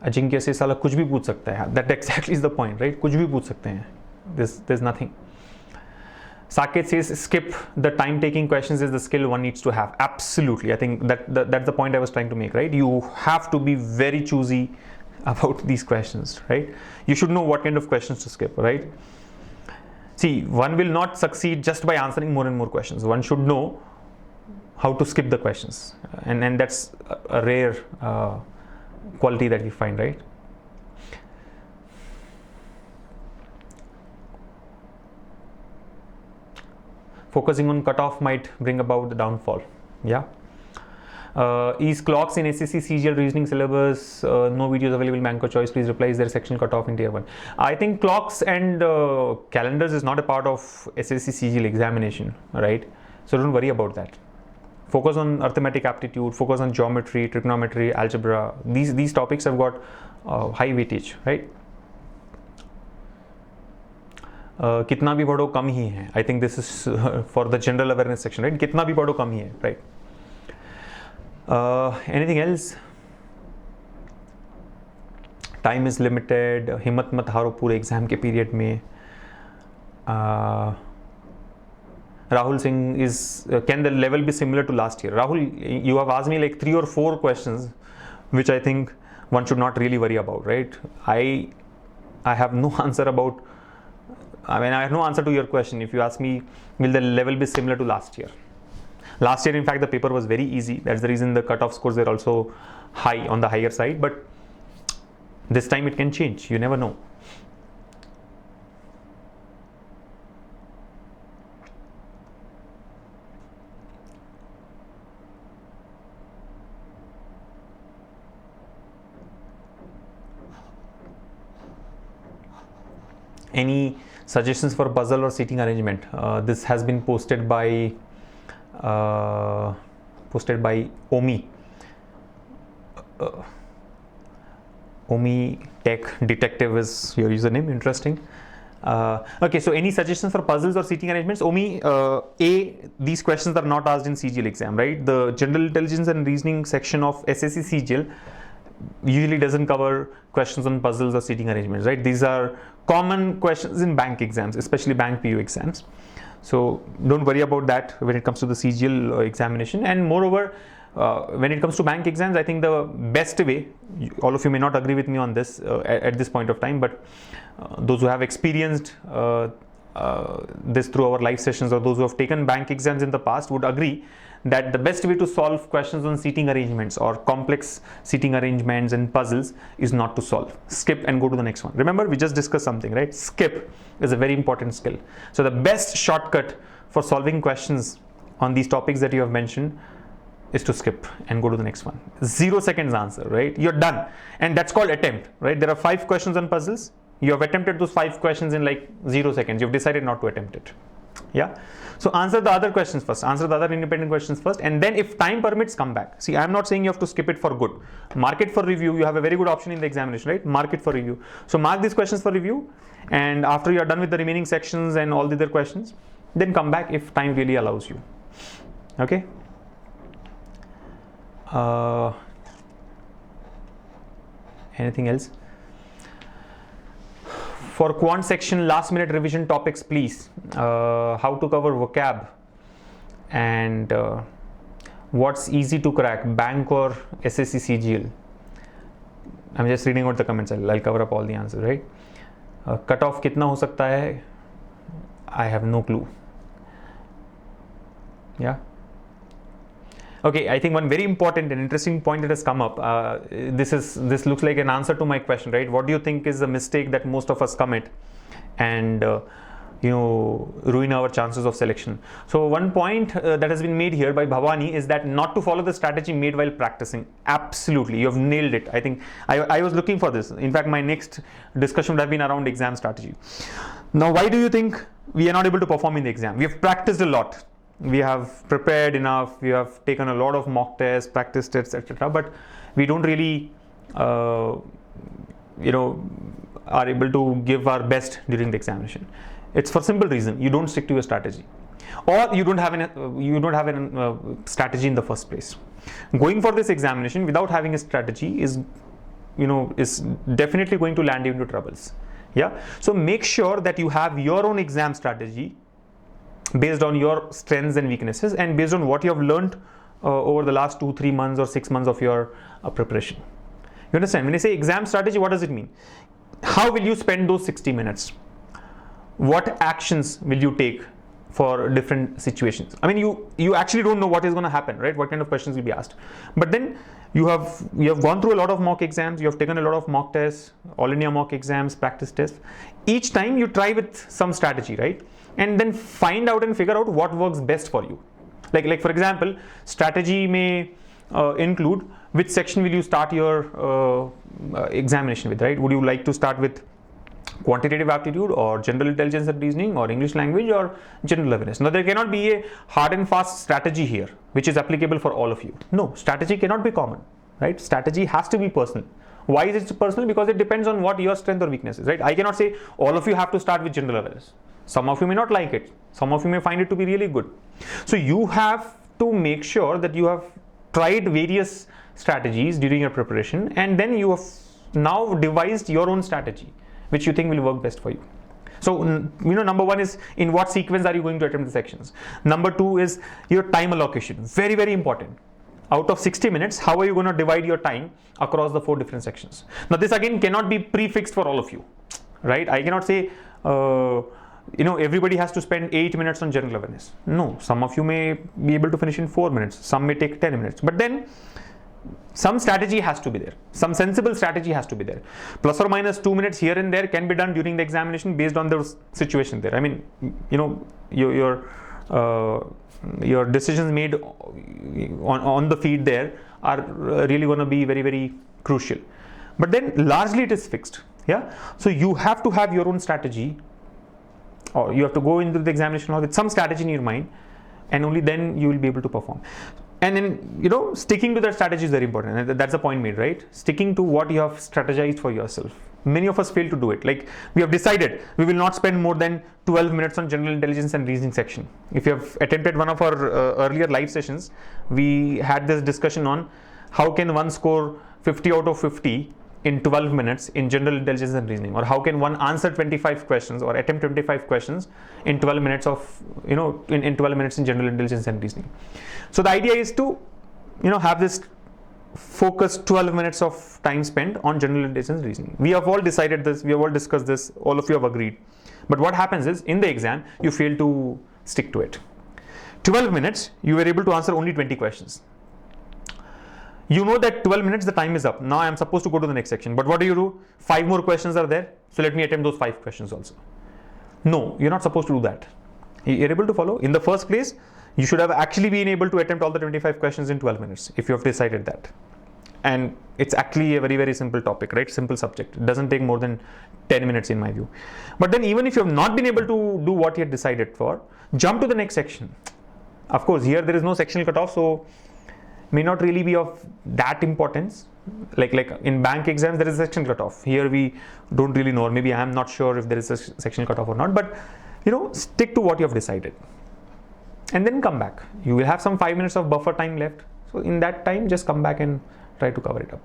Speaker 1: Ajinkya से साला कुछ भी पूछ सकता है. That exactly is the point, right? कुछ भी पूछ सकते हैं. There's nothing. Saket says skip the time taking questions is the skill one needs to have. Absolutely. I think that's the point I was trying to make, right? You have to be very choosy about these questions, right? You should know what kind of questions to skip, right? See, one will not succeed just by answering more and more questions. One should know how to skip the questions, and that's a rare quality that we find, right? Focusing on cutoff might bring about the downfall. Yeah. Is clocks in SSC CGL reasoning syllabus? No videos available. Banker choice. Please reply. Is there a section cutoff in tier 1? I think clocks and calendars is not a part of SSC CGL examination, right? So don't worry about that. Focus on arithmetic aptitude. Focus on geometry, trigonometry, algebra. These topics have got high weightage, right? कितना भी पढ़ो कम ही है. I think this is for the general awareness section, right? कितना भी पढ़ो कम ही है, right? Anything else? Time is limited. हिम्मत मत हारो पूरे एग्जाम के पीरियड में. Rahul Singh is, can the level be similar to last year? Rahul, you have asked me like 3 or 4 questions, which I think one should not really worry about, right? I have no answer about. I mean, I have no answer to your question. If you ask me, will the level be similar to last year? Last year, in fact, the paper was very easy. That's the reason the cutoff scores were also high, on the higher side. But this time it can change. You never know. Any suggestions for puzzle or seating arrangement? This has been posted by Omi. Omi Tech Detective is your username. Interesting. Okay, so any suggestions for puzzles or seating arrangements? Omi, these questions are not asked in CGL exam, right? The general intelligence and reasoning section of SSC CGL usually doesn't cover questions on puzzles or seating arrangements, right? These are common questions in bank exams, especially bank PU exams. So don't worry about that when it comes to the CGL examination. And moreover, when it comes to bank exams, I think the best way, all of you may not agree with me on this at this point of time, but those who have experienced this through our live sessions, or those who have taken bank exams in the past, would agree that the best way to solve questions on seating arrangements or complex seating arrangements and puzzles is not to solve. Skip and go to the next one. Remember, we just discussed something, right? Skip is a very important skill. So the best shortcut for solving questions on these topics that you have mentioned is to skip and go to the next one. 0 seconds answer, right? You're done. And that's called attempt, right? There are 5 questions on puzzles. You have attempted those 5 questions in like 0 seconds. You've decided not to attempt it. Yeah. So answer the other questions first, answer the other independent questions first, and then if time permits, come back. See, I'm not saying you have to skip it for good. Mark it for review. You have a very good option in the examination, right? Mark it for review. So mark these questions for review, and after you are done with the remaining sections and all the other questions, then come back if time really allows you. Okay. Anything else? For quant section, last minute revision topics, please. How to cover vocab, and what's easy to crack, bank or SSC CGL. I'm just reading out the comments. I'll cover up all the answers, right? Cutoff कितना हो सकता है? I have no clue. Yeah. Okay, I think one very important and interesting point that has come up. This looks like an answer to my question, right? What do you think is the mistake that most of us commit, and ruin our chances of selection? So one point that has been made here by Bhavani is that not to follow the strategy made while practicing. Absolutely, you have nailed it. I think I was looking for this. In fact, my next discussion would have been around exam strategy. Now, why do you think we are not able to perform in the exam? We have practiced a lot. We have prepared enough, we have taken a lot of mock tests, practice tests, etc. But we don't really, are able to give our best during the examination. It's for simple reason: you don't stick to your strategy, or you don't have a strategy in the first place. Going for this examination without having a strategy is is definitely going to land you into troubles. Yeah. So make sure that you have your own exam strategy based on your strengths and weaknesses and based on what you have learned over the last 2-3 months or 6 months of your preparation. You understand? When I say exam strategy, what does it mean? How will you spend those 60 minutes? What actions will you take for different situations? I mean, you actually don't know what is going to happen, right? What kind of questions will be asked. But then you have gone through a lot of mock exams, you have taken a lot of mock tests, all India mock exams, practice tests. Each time you try with some strategy, right? And then find out and figure out what works best for you. Like for example, strategy may include which section will you start your examination with, right? Would you like to start with quantitative aptitude or general intelligence and reasoning or English language or general awareness? Now, there cannot be a hard and fast strategy here which is applicable for all of you. No, strategy cannot be common, right? Strategy has to be personal. Why is it personal? Because it depends on what your strength or weakness is, right? I cannot say all of you have to start with general awareness. Some of you may not like it. Some of you may find it to be really good. So you have to make sure that you have tried various strategies during your preparation, and then you have now devised your own strategy which you think will work best for you. So, number one is in what sequence are you going to attempt the sections? Number two is your time allocation. Very, very important. Out of 60 minutes, how are you going to divide your time across the 4 different sections? Now, this again cannot be prefixed for all of you, right? I cannot say, everybody has to spend 8 minutes on general awareness. No, some of you may be able to finish in 4 minutes. Some may take 10 minutes. But then some strategy has to be there. Some sensible strategy has to be there. Plus or minus 2 minutes here and there can be done during the examination based on the situation there. I mean, your decisions made on the feed there are really going to be very, very crucial. But then largely it is fixed. Yeah. So you have to have your own strategy, or you have to go into the examination hall with some strategy in your mind, and only then you will be able to perform. And then, sticking to that strategy is very important. And that's the point made, right? Sticking to what you have strategized for yourself. Many of us fail to do it. Like, we have decided we will not spend more than 12 minutes on general intelligence and reasoning section. If you have attempted one of our earlier live sessions, we had this discussion on how can one score 50 out of 50 in 12 minutes in general intelligence and reasoning, or how can one answer 25 questions or attempt 25 questions in 12 minutes of, in 12 minutes in general intelligence and reasoning. So the idea is to, have this focused 12 minutes of time spent on general intelligence and reasoning. We have all decided this, we have all discussed this, all of you have agreed. But what happens is, in the exam, you fail to stick to it. 12 minutes, you were able to answer only 20 questions. You know that 12 minutes, the time is up. Now I am supposed to go to the next section. But what do? 5 more questions are there. So let me attempt those 5 questions also. No, you're not supposed to do that. You're able to follow? In the first place, you should have actually been able to attempt all the 25 questions in 12 minutes if you have decided that. And it's actually a very, very simple topic, right? Simple subject. It doesn't take more than 10 minutes in my view. But then even if you have not been able to do what you had decided for, jump to the next section. Of course, here there is no sectional cutoff, so may not really be of that importance. Like in bank exams, there is a section cutoff. Here we don't really know, or maybe I am not sure if there is a sectional cutoff or not, but stick to what you have decided. And then come back. You will have some 5 minutes of buffer time left. So in that time, just come back and try to cover it up.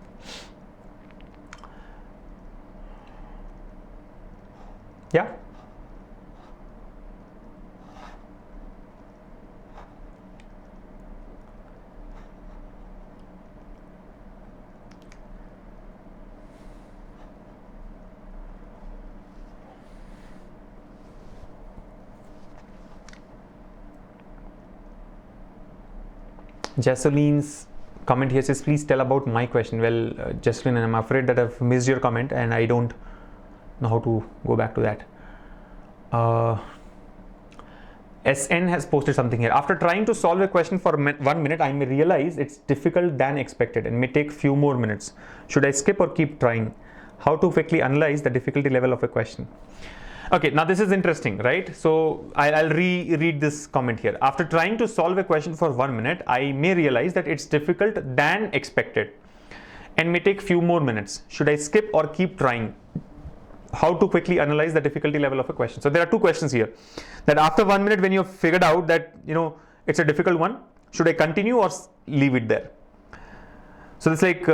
Speaker 1: Yeah. Jaseline's comment here says, please tell about my question. Well, Jaseline, I'm afraid that I've missed your comment and I don't know how to go back to that. SN has posted something here. After trying to solve a question for 1 minute, I may realize it's difficult than expected and may take few more minutes. Should I skip or keep trying? How to quickly analyze the difficulty level of a question? Okay, now this is interesting, right? So I'll reread this comment here. After trying to solve a question for 1 minute, I may realize that it's difficult than expected and may take few more minutes. Should I skip or keep trying? How to quickly analyze the difficulty level of a question? So there are 2 questions here. That after 1 minute, when you've figured out that it's a difficult one, should I continue or leave it there? So it's like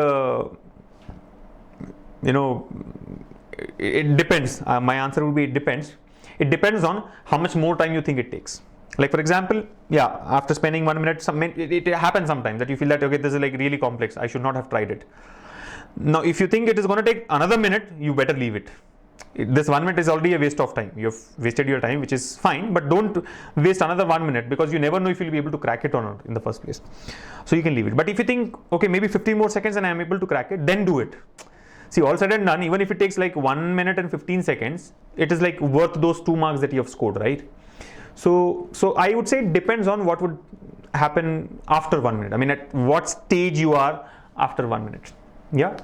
Speaker 1: you know, it depends. My answer would be it depends. It depends on how much more time you think it takes. Like for example, yeah, after spending 1 minute, it happens sometimes that you feel that, okay, this is like really complex, I should not have tried it. Now, if you think it is going to take another minute, you better leave it. This 1 minute is already a waste of time. You've wasted your time, which is fine, but don't waste another 1 minute, because you never know if you'll be able to crack it or not in the first place. So you can leave it. But if you think, okay, maybe 15 more seconds and I'm able to crack it, then do it. See, all said and done, even if it takes like 1 minute and 15 seconds, it is like worth those 2 marks that you have scored, right? So I would say it depends on what would happen after 1 minute. I mean, at what stage you are after 1 minute. Yeah.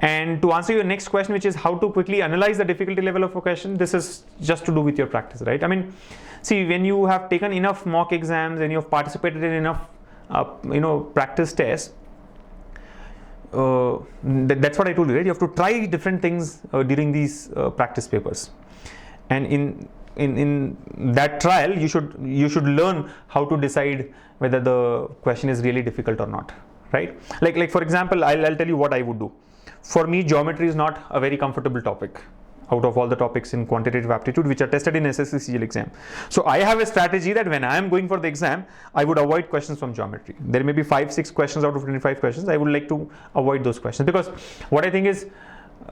Speaker 1: And to answer your next question, which is how to quickly analyze the difficulty level of a question, this is just to do with your practice, right? I mean, see, when you have taken enough mock exams and you have participated in enough, practice tests, that's what I told you, right? You have to try different things during these practice papers, and in that trial, you should learn how to decide whether the question is really difficult or not, right? Like for example, I'll tell you what I would do. For me, geometry is not a very comfortable topic out of all the topics in quantitative aptitude which are tested in SSC CGL exam. So I have a strategy that when I am going for the exam, I would avoid questions from geometry. There may be 5-6 questions out of 25 questions. I would like to avoid those questions, because what I think is,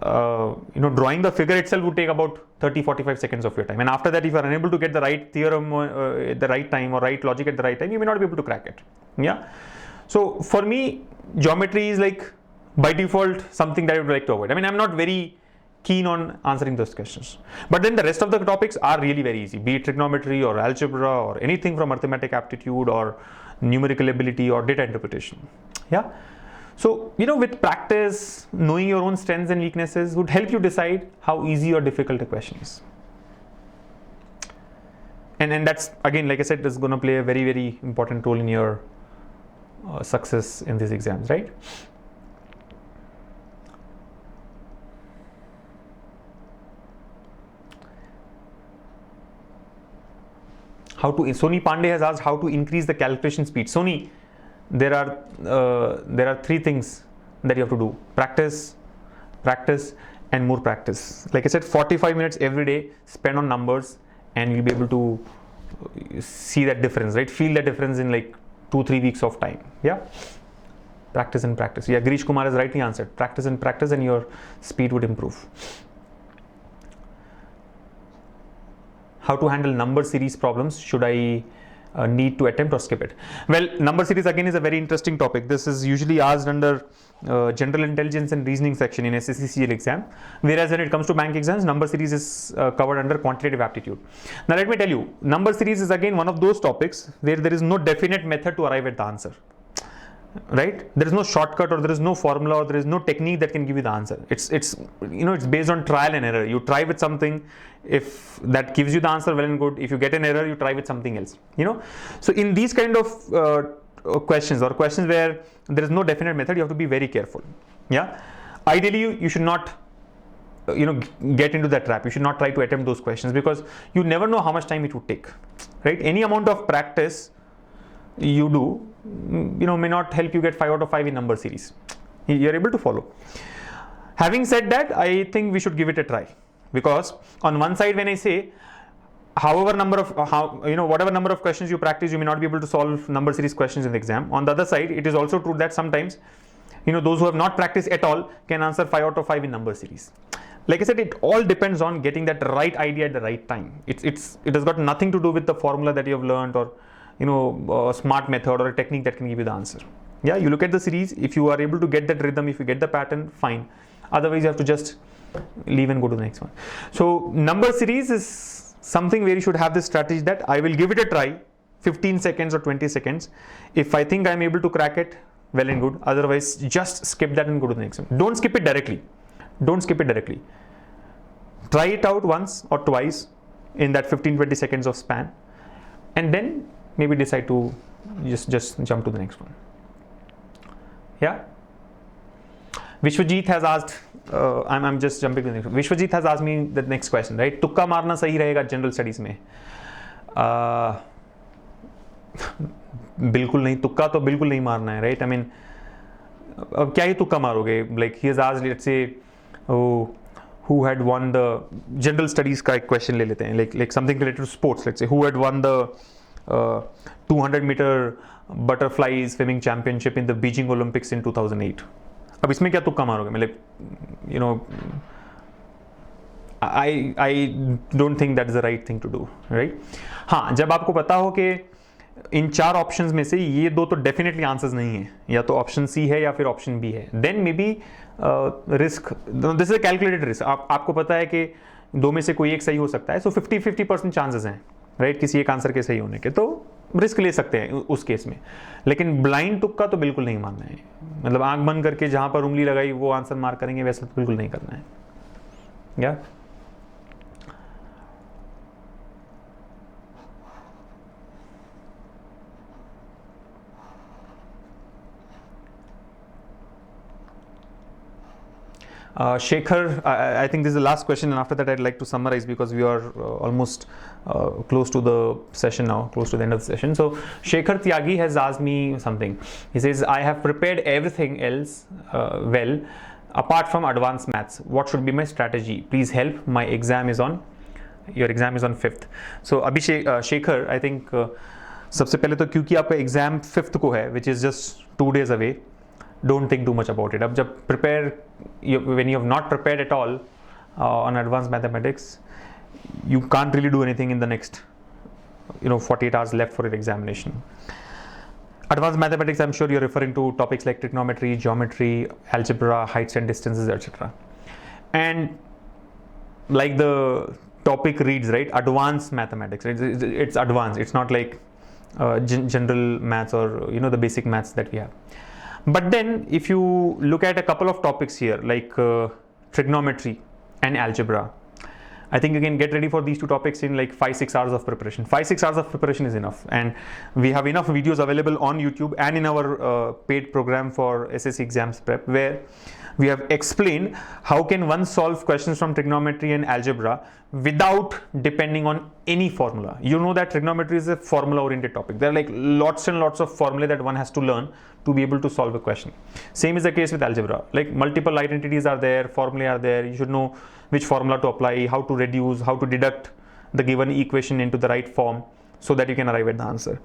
Speaker 1: drawing the figure itself would take about 30-45 seconds of your time. And after that, if you are unable to get the right theorem at the right time or right logic at the right time, you may not be able to crack it. Yeah. So for me, geometry is like by default something that I would like to avoid. I mean, I'm not very keen on answering those questions. But then the rest of the topics are really very easy, be it trigonometry or algebra or anything from arithmetic aptitude or numerical ability or data interpretation. Yeah. So, with practice, knowing your own strengths and weaknesses would help you decide how easy or difficult a question is. And that's, again, like I said, is going to play a very, very important role in your success in these exams, right? Sony Pandey has asked how to increase the calculation speed. Sony, there are 3 things that you have to do: practice, and more practice. Like I said, 45 minutes every day spend on numbers, and you'll be able to see that difference, right? Feel the difference in like 2-3 weeks of time. Yeah. Practice and practice. Yeah, Girish Kumar has rightly answered. Practice, and your speed would improve. How to handle number series problems? Should I need to attempt or skip it? Well, number series again is a very interesting topic. This is usually asked under general intelligence and reasoning section in SSC CGL exam, whereas when it comes to bank exams, number series is covered under quantitative aptitude. Now let me tell you, number series is again one of those topics where there is no definite method to arrive at the answer. Right? There is no shortcut, or there is no formula, or there is no technique that can give you the answer. It's based on trial and error. You try with something, if that gives you the answer, well and good. If you get an error, you try with something else. So in these kind of questions, or questions where there is no definite method, you have to be very careful. Yeah. Ideally, you should not get into that trap. You should not try to attempt those questions, because you never know how much time it would take. Right? Any amount of practice you do, may not help you get 5 out of 5 in number series. You're able to follow. Having said that, I think we should give it a try, because on one side, when I say whatever number of questions you practice, you may not be able to solve number series questions in the exam. On the other side, it is also true that sometimes those who have not practiced at all can answer 5 out of 5 in number series. Like I said, it all depends on getting that right idea at the right time. It has got nothing to do with the formula that you have learned, or a smart method or a technique that can give you the answer. Yeah, you look at the series. If you are able to get that rhythm, if you get the pattern, fine. Otherwise, you have to just leave and go to the next one. So number series is something where you should have this strategy that I will give it a try, 15 seconds or 20 seconds. If I think I'm able to crack it, well and good. Otherwise, just skip that and go to the next one. Don't skip it directly. Try it out once or twice in that 15-20 seconds of span, and then maybe decide to just jump to the next one. Yeah. Vishwajit has asked, I'm just jumping to the next one. Vishwajit has asked me the next question, right? तुक्का मारना सही रहेगा general studies में? बिल्कुल नहीं, तुक्का तो बिल्कुल नहीं मारना है, right? I mean, अब क्या ही तुक्का मारोगे? Like he has asked, let's say, who had won the general studies का एक क्वेश्चन ले लेते हैं, like something related to sports. Let's say who had won the 200 meter butterfly swimming championship in the Beijing Olympics in 2008. अब इसमें क्या तुक्का मारोगे? मतलब you know, I don't think that is the right thing to do, right? हाँ, जब आपको पता हो कि इन 4 ऑप्शंस में से ये 2 तो डेफिनेटली आंसर्स नहीं है, या तो ऑप्शन सी है या फिर ऑप्शन बी है, then maybe risk, this is a calculated risk. आपको पता है कि 2 में से कोई एक सही हो सकता है, सो 50-50% चांसेस हैं, राइट, किसी एक आंसर के सही होने के, तो रिस्क ले सकते हैं उस केस में. लेकिन ब्लाइंड तुक्का तो बिल्कुल नहीं मानना है. मतलब आंख बंद करके जहां पर उंगली लगाई वो आंसर मार्क करेंगे, वैसा तो बिल्कुल नहीं करना है. या Shekhar, I think this is the last question, and after that I'd like to summarize because we are almost close to the session now, close to the end of the session. So Shekhar Tyagi has asked me something. He says, I have prepared everything else well apart from advanced maths. What should be my strategy? Please help. My exam is on, your exam is on 5th. So अभी Shekhar, I think सबसे पहले तो क्योंकि आपका exam 5th को है, which is just 2 days away, don't think too much about it. अब जब prepare, when you have not prepared at all on advanced mathematics, you can't really do anything in the next 48 hours left for your examination. Advanced mathematics, I'm sure you're referring to topics like trigonometry, geometry, algebra, heights and distances, etc. And like the topic reads, right, advanced mathematics, right? It's advanced, it's not like general maths or the basic maths that we have. But then if you look at a couple of topics here like trigonometry and algebra, I think you can get ready for these 2 topics in like 5-6 hours of preparation. 5-6 hours of preparation is enough, and we have enough videos available on YouTube and in our paid program for SSC exams prep, where we have explained how can one solve questions from trigonometry and algebra without depending on any formula. You know that trigonometry is a formula oriented topic. There are like lots and lots of formulae that one has to learn to be able to solve a question. Same is the case with algebra. Like multiple identities are there, formulae are there. You should know which formula to apply, how to reduce, how to deduct the given equation into the right form so that you can arrive at the answer.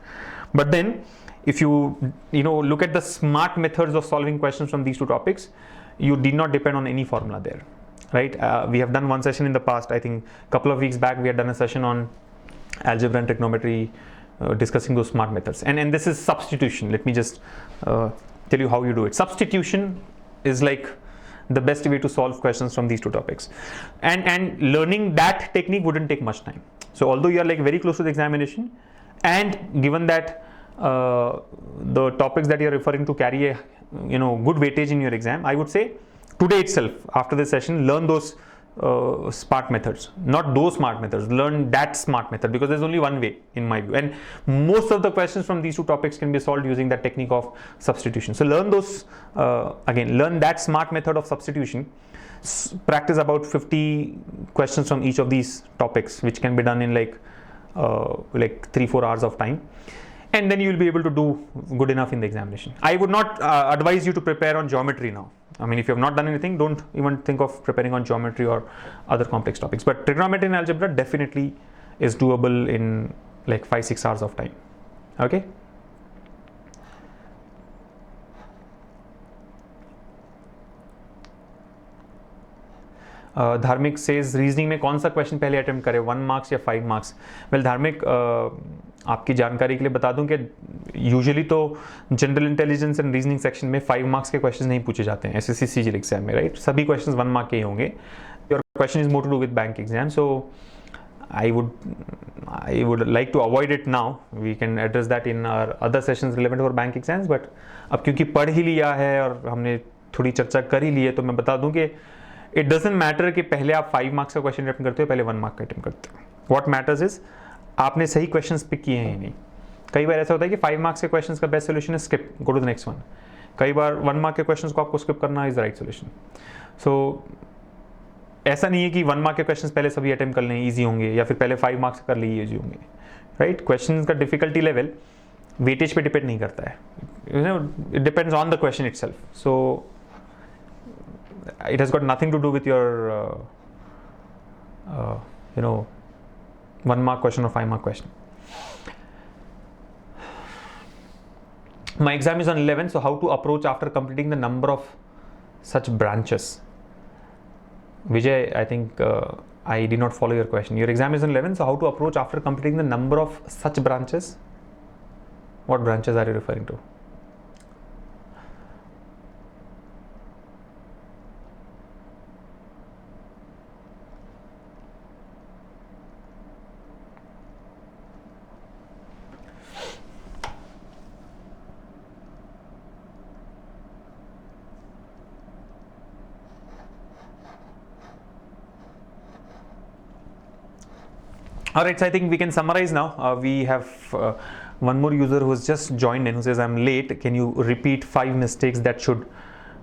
Speaker 1: But then if you look at the smart methods of solving questions from these 2 topics, you did not depend on any formula there, right? We have done one session in the past. I think a couple of weeks back we had done a session on algebra and trigonometry, discussing those smart methods. And this is substitution. Let me just tell you how you do it. Substitution is like the best way to solve questions from these 2 topics, and learning that technique wouldn't take much time. So although you are like very close to the examination, and given that the topics that you are referring to carry a good weightage in your exam, I would say today itself after this session learn those smart methods, not those smart methods, learn that smart method, because there's only one way in my view, and most of the questions from these 2 topics can be solved using that technique of substitution. So learn those, again learn that smart method of substitution, practice about 50 questions from each of these topics, which can be done in like 3-4 hours of time, and then you will be able to do good enough in the examination. I would not advise you to prepare on geometry now. I mean, if you have not done anything, don't even think of preparing on geometry or other complex topics. But trigonometry and algebra definitely is doable in like 5-6 hours of time. Okay. धार्मिक says reasoning में कौन सा question पहले attempt करें, 1 marks या 5 marks? Well धार्मिक, आपकी जानकारी के लिए बता दूं कि यूजुअली तो general intelligence and reasoning section में 5 मार्क्स के क्वेश्चन नहीं पूछे जाते हैं एसएससी सीजीएल एग्जाम में, राइट? सभी क्वेश्चंस 1 मार्क के ही होंगे. Your question is more to do with bank exam, so I would like to avoid it now. We can address that in our other sessions relevant for bank exams. But अब क्योंकि पढ़ ही लिया है और हमने थोड़ी चर्चा कर ही ली है, तो मैं बता दूं कि it doesn't matter कि पहले आप 5 मार्क्स का क्वेश्चन अटेम्प्ट करते हो, पहले 1 मार्क का अटेम्प्ट करते हो. What matters is आपने सही क्वेश्चंस पिक किए हैं या नहीं. कई बार ऐसा होता है कि 5 मार्क्स के क्वेश्चंस का बेस्ट सोल्यूशन है skip, go to the next one. कई बार 1 मार्क के क्वेश्चंस को आपको स्किप करना इज द राइट सोल्यूशन. सो ऐसा नहीं है कि 1 मार्क के क्वेश्चंस पहले सभी अटेम्प्ट कर लें ईजी होंगे, या फिर पहले 5 मार्क्स कर लिए ईजी होंगे, राइट? क्वेश्चंस का डिफिकल्टी लेवल वेटेज पे डिपेंड नहीं करता है, it depends on the question itself. So it has got nothing to do with your 1 mark question or 5 mark question. My exam is on 11, so how to approach after completing the number of such branches? Vijay, I think I did not follow your question. Your exam is on 11, so how to approach after completing the number of such branches? What branches are you referring to? Alright, so I think we can summarize now. We have one more user who has just joined in who says, I'm late. Can you repeat 5 mistakes that should be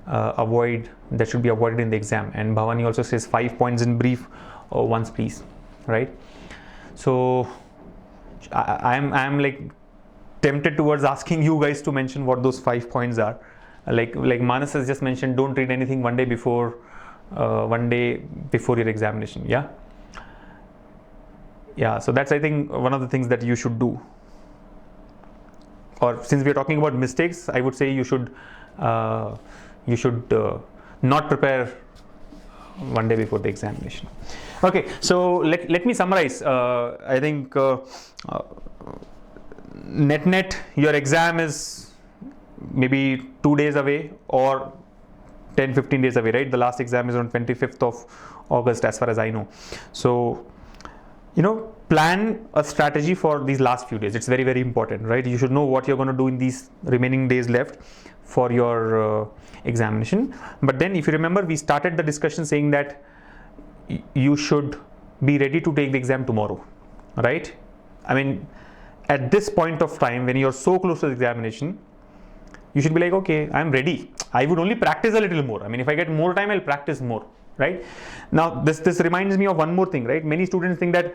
Speaker 1: avoided in the exam? And Bhavani also says 5 points in brief once, please. Right? So I'm like tempted towards asking you guys to mention what those 5 points are. Like Manas has just mentioned, don't read anything one day before your examination. Yeah, so that's, I think, one of the things that you should do. Or since we are talking about mistakes, I would say you should not prepare one day before the examination. Okay, so let me summarize. I think net your exam is maybe 2 days away or 10-15 days away, right? The last exam is on 25th of August as far as I know. So plan a strategy for these last few days. It's very, very important, right? You should know what you're going to do in these remaining days left for your examination. But then if you remember, we started the discussion saying that you should be ready to take the exam tomorrow, right? I mean, at this point of time, when you're so close to the examination, you should be like, okay, I'm ready. I would only practice a little more. I mean, if I get more time, I'll practice more. Right now, this reminds me of one more thing, right? Many students think that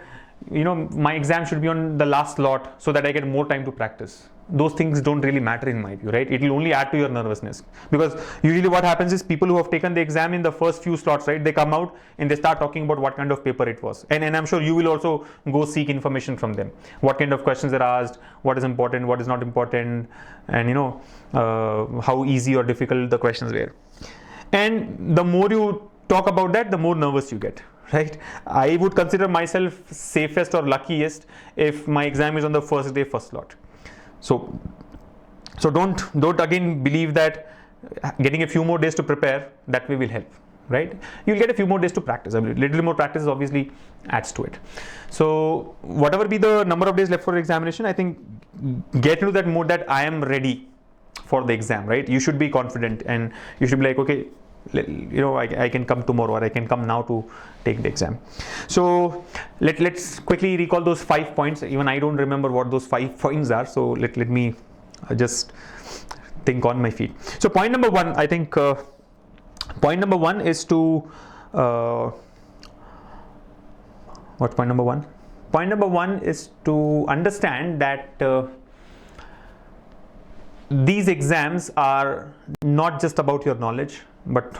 Speaker 1: my exam should be on the last slot so that I get more time to practice. Those things don't really matter in my view, right? It will only add to your nervousness, because usually what happens is people who have taken the exam in the first few slots, right, they come out and they start talking about what kind of paper it was, and I'm sure you will also go seek information from them, what kind of questions are asked, what is important, what is not important, and how easy or difficult the questions were. And the more you talk about that, the more nervous you get, right? I would consider myself safest or luckiest if my exam is on the first day, first slot. So don't again believe that getting a few more days to prepare that way will help, right? You'll get a few more days to practice. A little more practice obviously adds to it. So whatever be the number of days left for examination, I think get into that mode that I am ready for the exam, right? You should be confident and you should be like, okay, I can come tomorrow, or I can come now to take the exam. So let's quickly recall those 5 points. Even I don't remember what those 5 points are. So let me just think on my feet. So point number 1, I think point number 1 is to what's point number 1? Point number 1 is to understand that these exams are not just about your knowledge, but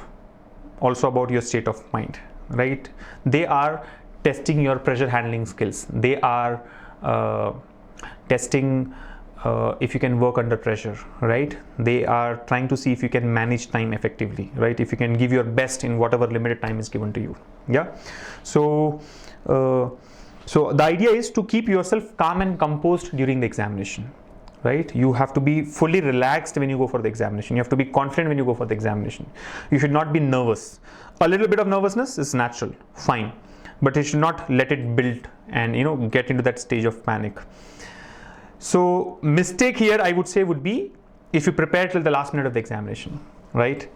Speaker 1: also about your state of mind, right? They are testing your pressure handling skills. They are testing if you can work under pressure, right? They are trying to see if you can manage time effectively, right? If you can give your best in whatever limited time is given to you. Yeah. So the idea is to keep yourself calm and composed during the examination. Right? You have to be fully relaxed when you go for the examination. You have to be confident when you go for the examination. You should not be nervous. A little bit of nervousness is natural, fine, but you should not let it build and get into that stage of panic. So mistake here, I would say, would be if you prepare till the last minute of the examination, right?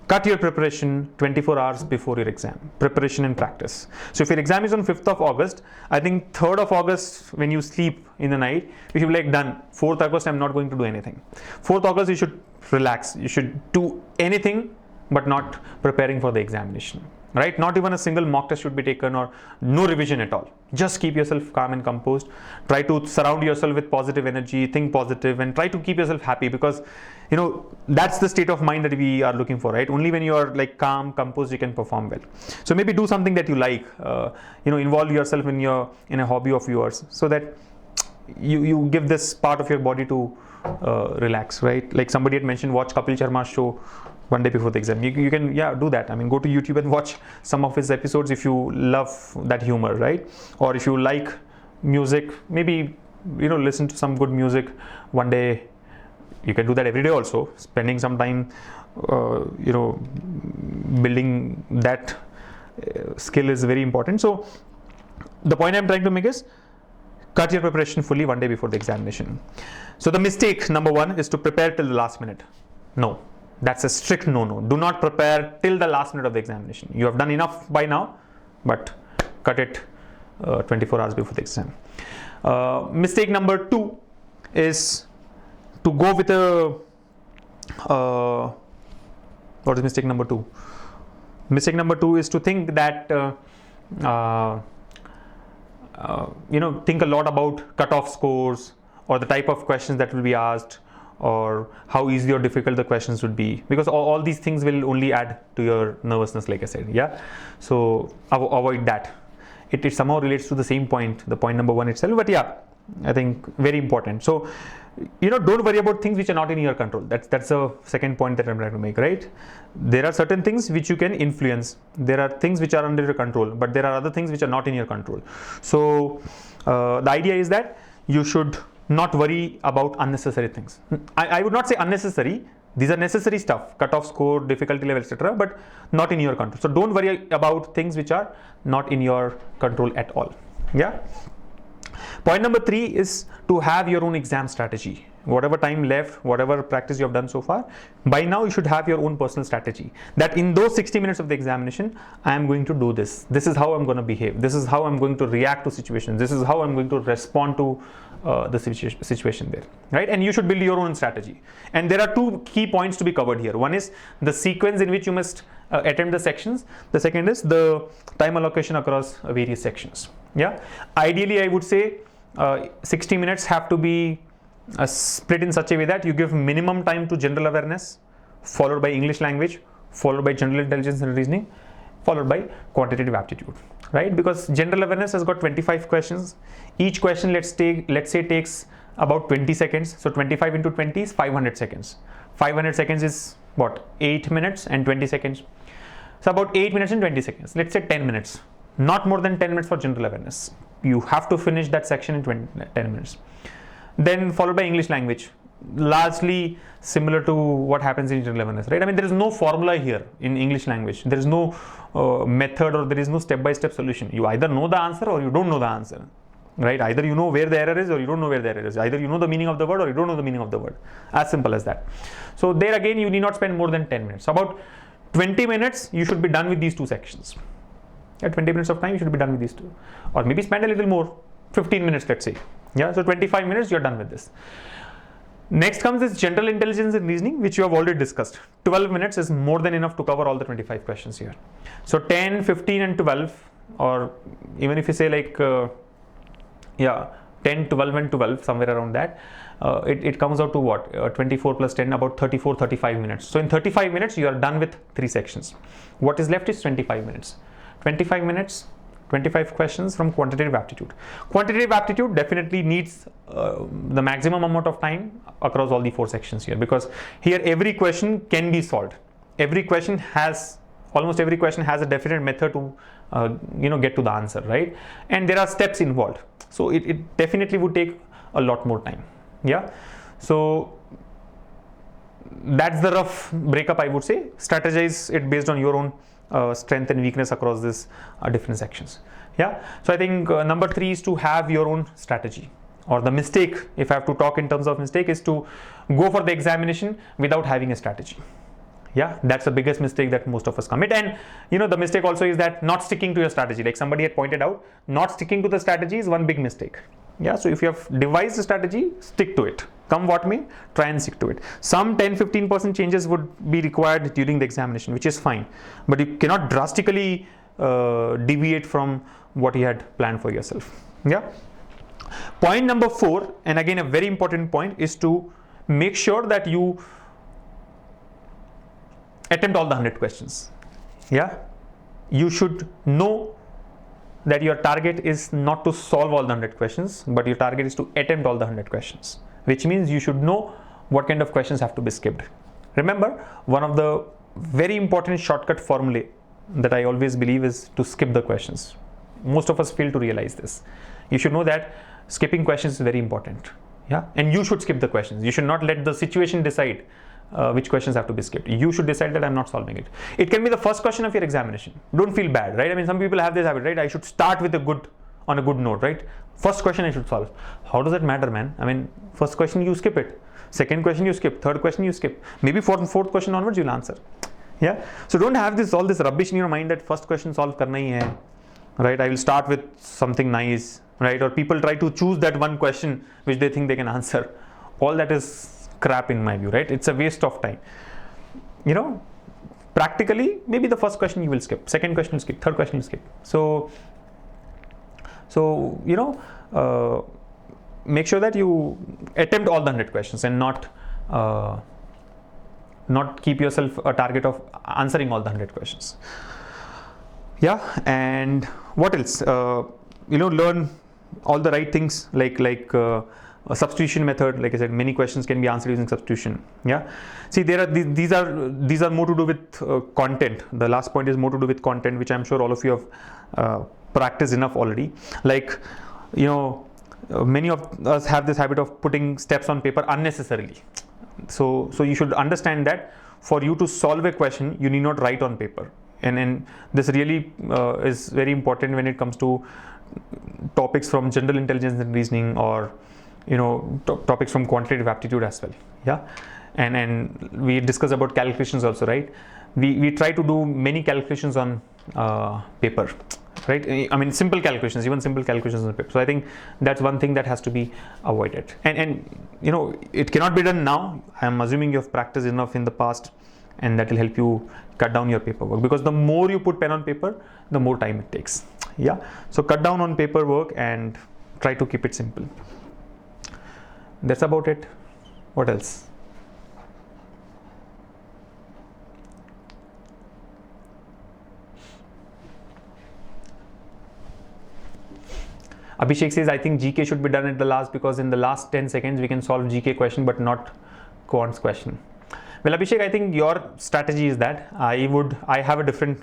Speaker 1: Cut your preparation 24 hours before your exam. Preparation and practice. So if your exam is on 5th of August, I think 3rd of August when you sleep in the night, you should be like, done. 4th August, I'm not going to do anything. 4th August, you should relax. You should do anything but not preparing for the examination, right? Not even a single mock test should be taken, or no revision at all. Just keep yourself calm and composed. Try to surround yourself with positive energy, think positive, and try to keep yourself happy, because that's the state of mind that we are looking for, right? Only when you are like calm, composed, you can perform well. So maybe do something that you like, involve yourself in a hobby of yours, so that you give this part of your body to relax, right? Like somebody had mentioned, watch Kapil Sharma's show one day before the exam. You can do that. I mean, go to YouTube and watch some of his episodes if you love that humor, right? Or if you like music, maybe listen to some good music one day. You can do that every day also. Spending some time building that skill is very important. So the point I'm trying to make is, cut your preparation fully one day before the examination. So the mistake number 1 is to prepare till the last minute. No, that's a strict no. Do not prepare till the last minute of the examination. You have done enough by now, but cut it 24 hours before the exam. Mistake number 2 is to go with what is mistake number 2? Mistake number 2 is to think that think a lot about cutoff scores, or the type of questions that will be asked, or how easy or difficult the questions would be, because all these things will only add to your nervousness, like I said. So avoid that. It somehow relates to the same point, the point number 1 itself, but I think very important. So don't worry about things which are not in your control. That's the second point that I'm trying to make, right? There are certain things which you can influence. There are things which are under your control, but there are other things which are not in your control. So the idea is that you should not worry about unnecessary things. I would not say unnecessary. These are necessary stuff, cutoff score, difficulty level, etc., but not in your control. So don't worry about things which are not in your control at all. Point number 3 is to have your own exam strategy. Whatever time left, whatever practice you have done so far, by now you should have your own personal strategy. That in those 60 minutes of the examination, I am going to do this. This is how I'm going to behave. This is how I'm going to react to situations. This is how I'm going to respond to the situation there, right? And you should build your own strategy. And there are 2 key points to be covered here. One is the sequence in which you must attempt the sections. The second is the time allocation across various sections. Ideally, I would say 60 minutes have to be split in such a way that you give minimum time to general awareness, followed by English language, followed by general intelligence and reasoning, followed by quantitative aptitude, right? Because general awareness has got 25 questions. Each question, let's say, takes about 20 seconds. So 25 into 20 is 500 seconds. 500 seconds is what? 8 minutes and 20 seconds. So about 8 minutes and 20 seconds. Let's say 10 minutes. Not more than 10 minutes for general awareness. You have to finish that section in 10 minutes. Then followed by English language, largely similar to what happens in general awareness, right? I mean, there is no formula here in English language. There is no method, or there is no step-by-step solution. You either know the answer or you don't know the answer, right? Either you know where the error is or you don't know where the error is. Either you know the meaning of the word or you don't know the meaning of the word. As simple as that. So there again, you need not spend more than 10 minutes. About 20 minutes, you should be done with these 2 sections. At 20 minutes of time, you should be done with these 2. Or maybe spend a little more, 15 minutes, let's say. So 25 minutes, you're done with this. Next comes this general intelligence and reasoning, which you have already discussed. 12 minutes is more than enough to cover all the 25 questions here. So 10, 15 and 12, or even if you say like, 10, 12 and 12, somewhere around that, it comes out to what? 24 plus 10, about 34, 35 minutes. So in 35 minutes, you are done with 3 sections. What is left is 25 minutes. 25 minutes, 25 questions from quantitative aptitude. Quantitative aptitude definitely needs the maximum amount of time across all the 4 sections here, because here every question can be solved. Almost every question has a definite method to get to the answer, right? And there are steps involved. So it definitely would take a lot more time. So that's the rough breakup, I would say. Strategize it based on your own strength and weakness across these different sections. So I think number 3 is to have your own strategy. Or the mistake, if I have to talk in terms of mistake, is to go for the examination without having a strategy. That's the biggest mistake that most of us commit. And the mistake also is that not sticking to your strategy. Like somebody had pointed out, not sticking to the strategy is one big mistake. So if you have devised a strategy, stick to it. Come what may, try and stick to it. Some 10-15% changes would be required during the examination, which is fine. But you cannot drastically deviate from what you had planned for yourself. Point number 4, and again a very important point, is to make sure that you attempt all the 100 questions. Yeah, you should know that your target is not to solve all the 100 questions, but your target is to attempt all the 100 questions, which means you should know what kind of questions have to be skipped. Remember, one of the very important shortcut formulae that I always believe is to skip the questions. Most of us fail to realize this. You should know that skipping questions is very important. Yeah, and you should skip the questions. You should not let the situation decide which questions have to be skipped. You should decide that I'm not solving it. It can be the first question of your examination. Don't feel bad, right? I mean, some people have this habit, right? I should start with on a good note, right? First question I should solve. How does that matter, man? I mean, first question you skip it. Second question you skip. Third question you skip. Maybe fourth question onwards you'll answer. Yeah. So don't have all this rubbish in your mind that first question solve karna hi hai, right? I will start with something nice, right? Or people try to choose that one question which they think they can answer. All that is crap in my view, right? It's a waste of time. You know, practically, maybe the first question you will skip, second question you skip, third question you skip. So you know, make sure that you attempt all the 100 questions and not keep yourself a target of answering all the 100 questions. Yeah, and what else? You know, learn all the right things like a substitution method. Like I said, many questions can be answered using substitution. Yeah, see, these are more to do with content. The last point is more to do with content, which I'm sure all of you have practiced enough already. Like, you know, many of us have this habit of putting steps on paper unnecessarily. So you should understand that for you to solve a question, you need not write on paper. And this really is very important when it comes to topics from general intelligence and reasoning, or you know, topics from quantitative aptitude as well. Yeah, and we discuss about calculations also, right? We try to do many calculations on paper, right? I mean, simple calculations, even simple calculations on paper. So I think that's one thing that has to be avoided. And you know, it cannot be done now. I'm assuming you have practiced enough in the past, and that will help you cut down your paperwork, because the more you put pen on paper, the more time it takes. Yeah, so cut down on paperwork and try to keep it simple. That's about it. What else? Abhishek says, I think GK should be done at the last, because in the last 10 seconds we can solve GK question but not quants question. Well, Abhishek, I think your strategy is that I have a different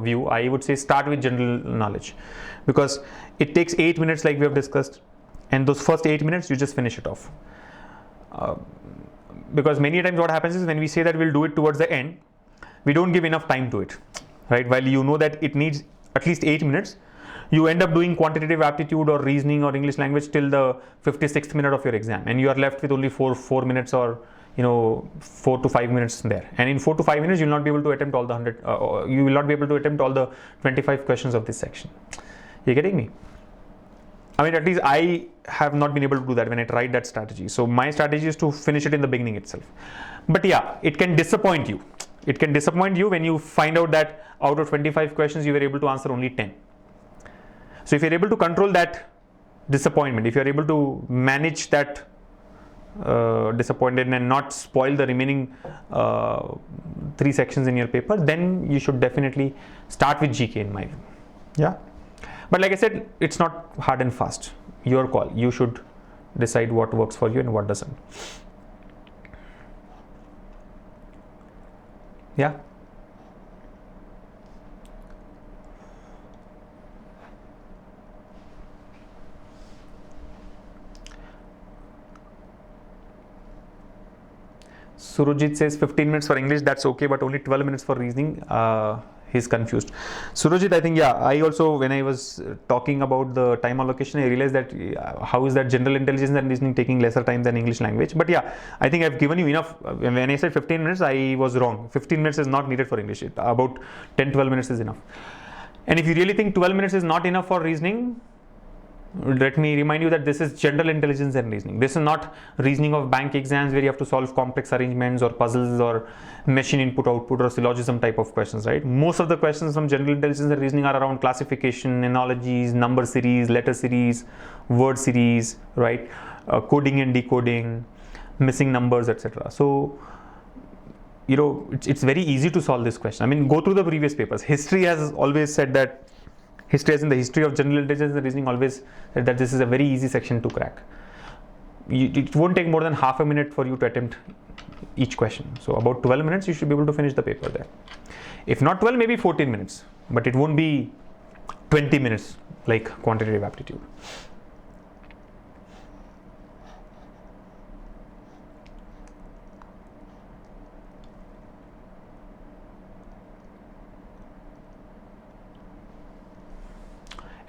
Speaker 1: view. I would say start with general knowledge, because it takes 8 minutes like we have discussed, and those first 8 minutes you just finish it off. Because many times what happens is, when we say that we'll do it towards the end, we don't give enough time to it, right? While you know that it needs at least 8 minutes, you end up doing quantitative aptitude or reasoning or English language till the 56th minute of your exam, and you are left with only 4 minutes, or you know, 4 to 5 minutes there. And in 4 to 5 minutes, you will not be able to attempt all the 100. You will not be able to attempt all the 25 questions of this section. You're getting me? I mean, at least I have not been able to do that when I tried that strategy. So my strategy is to finish it in the beginning itself. But yeah, it can disappoint you. It can disappoint you when you find out that out of 25 questions, you were able to answer only 10. So if you're able to control that disappointment, if you're able to manage that disappointed and not spoil the remaining 3 sections in your paper, then you should definitely start with GK in my view. Yeah. But like I said, it's not hard and fast. Your call. You should decide what works for you and what doesn't. Yeah. Surajit says 15 minutes for English, that's okay, but only 12 minutes for reasoning. He's confused. Surajit, I think, yeah, I also, when I was talking about the time allocation, I realized that how is that general intelligence and reasoning taking lesser time than English language? But yeah, I think I've given you enough. When I said 15 minutes, I was wrong. 15 minutes is not needed for English. About 10-12 minutes is enough. And if you really think 12 minutes is not enough for reasoning, let me remind you that this is general intelligence and reasoning. This is not reasoning of bank exams where you have to solve complex arrangements or puzzles or machine input output or syllogism type of questions, right? Most of the questions from general intelligence and reasoning are around classification, analogies, number series, letter series, word series, right? Coding and decoding, missing numbers, etc. So it's very easy to solve this question. I mean, go through the previous papers. History has always said that, history as in the history of general intelligence and reasoning always said that this is a very easy section to crack. It won't take more than half a minute for you to attempt each question. So about 12 minutes, you should be able to finish the paper there. If not 12, maybe 14 minutes, but it won't be 20 minutes like quantitative aptitude.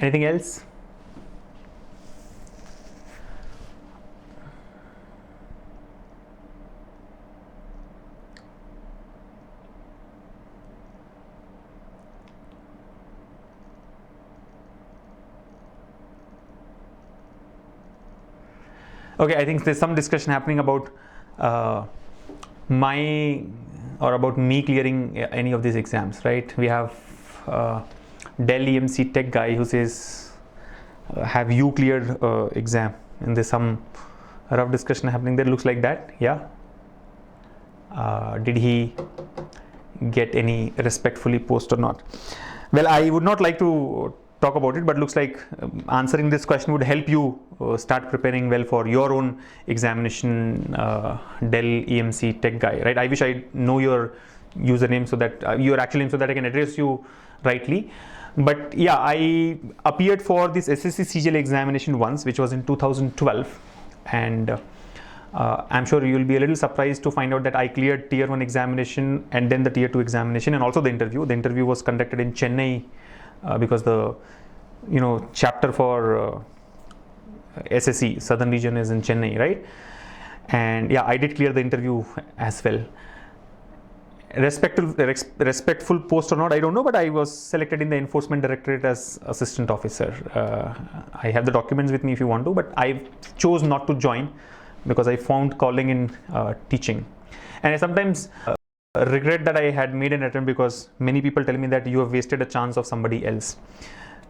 Speaker 1: Anything else? Okay, I think there's some discussion happening about about me clearing any of these exams, right? We have Dell EMC tech guy who says, have you cleared exam? And there's some rough discussion happening there. Looks like that. Yeah. Did he get any respectfully post or not? Well, I would not like to talk about it, but looks like answering this question would help you start preparing well for your own examination. Dell EMC tech guy, right? I wish I know your username so that your actual name, so that I can address you rightly. But yeah, I appeared for this SSC CGL examination once, which was in 2012, and I'm sure you will be a little surprised to find out that I cleared tier 1 examination and then the tier 2 examination and also the interview. The interview was conducted in Chennai because the chapter for SSC Southern region is in Chennai, right? And yeah, I did clear the interview as well. Respectful post or not, I don't know, but I was selected in the Enforcement Directorate as assistant officer. I have the documents with me if you want to, but I chose not to join because I found calling in teaching. And I sometimes regret that I had made an attempt because many people tell me that you have wasted a chance of somebody else.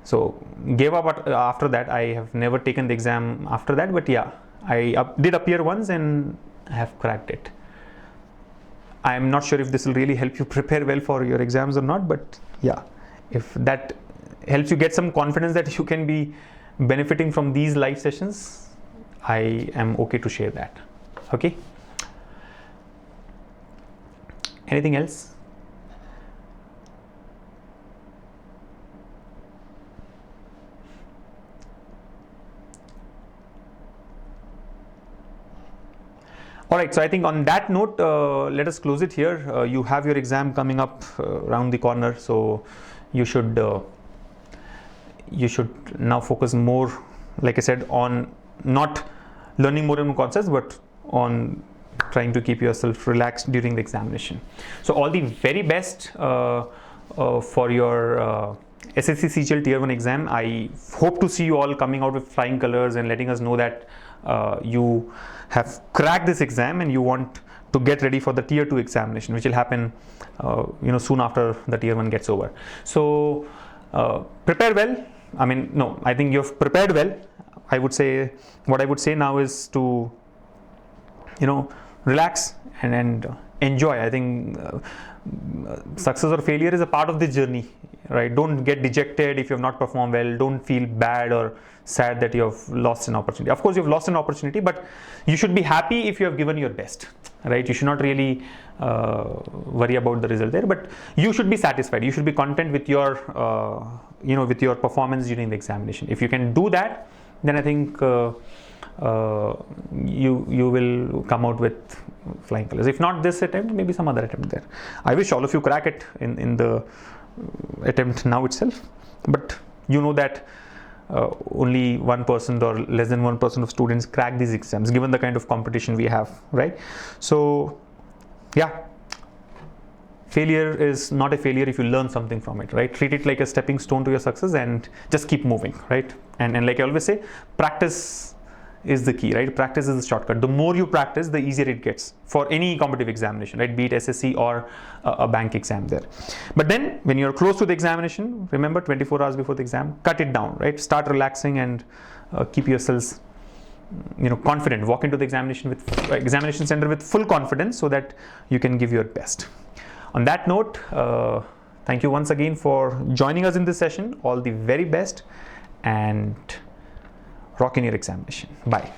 Speaker 1: So gave up after that. I have never taken the exam after that, but yeah, I did appear once and have cracked it. I'm not sure if this will really help you prepare well for your exams or not, but yeah, if that helps you get some confidence that you can be benefiting from these live sessions, I am okay to share that. Okay. Anything else? All right, so I think on that note, let us close it here. You have your exam coming up around the corner, so you should now focus more, like I said, on not learning more and more concepts, but on trying to keep yourself relaxed during the examination. So all the very best for your SSC CGL Tier 1 exam. I hope to see you all coming out with flying colors and letting us know that you have cracked this exam and you want to get ready for the Tier 2 examination, which will happen soon after the Tier 1 gets over. So prepare well. I mean, no, I think you've prepared well. I would say, what I would say now is to relax and enjoy. I think success or failure is a part of the journey, right? Don't get dejected if you have not performed well. Don't feel bad or sad that you have lost an opportunity. Of course, you've lost an opportunity, but you should be happy if you have given your best, right? You should not really worry about the result there, but you should be satisfied. You should be content with your with your performance during the examination. If you can do that, then I think you will come out with flying colors. If not this attempt, maybe some other attempt there. I wish all of you crack it in the attempt now itself, but you know that only 1% or less than 1% of students crack these exams given the kind of competition we have, right? So yeah, failure is not a failure if you learn something from it, right? Treat it like a stepping stone to your success and just keep moving, right? And like I always say, practice is the key, right? Practice is the shortcut. The more you practice, the easier it gets for any competitive examination, right? Be it SSC or a bank exam there. But then when you're close to the examination, remember 24 hours before the exam, cut it down, right? Start relaxing and keep yourselves confident. Walk into the examination center with full confidence so that you can give your best. On that note, thank you once again for joining us in this session. All the very best and rock in your examination. Bye.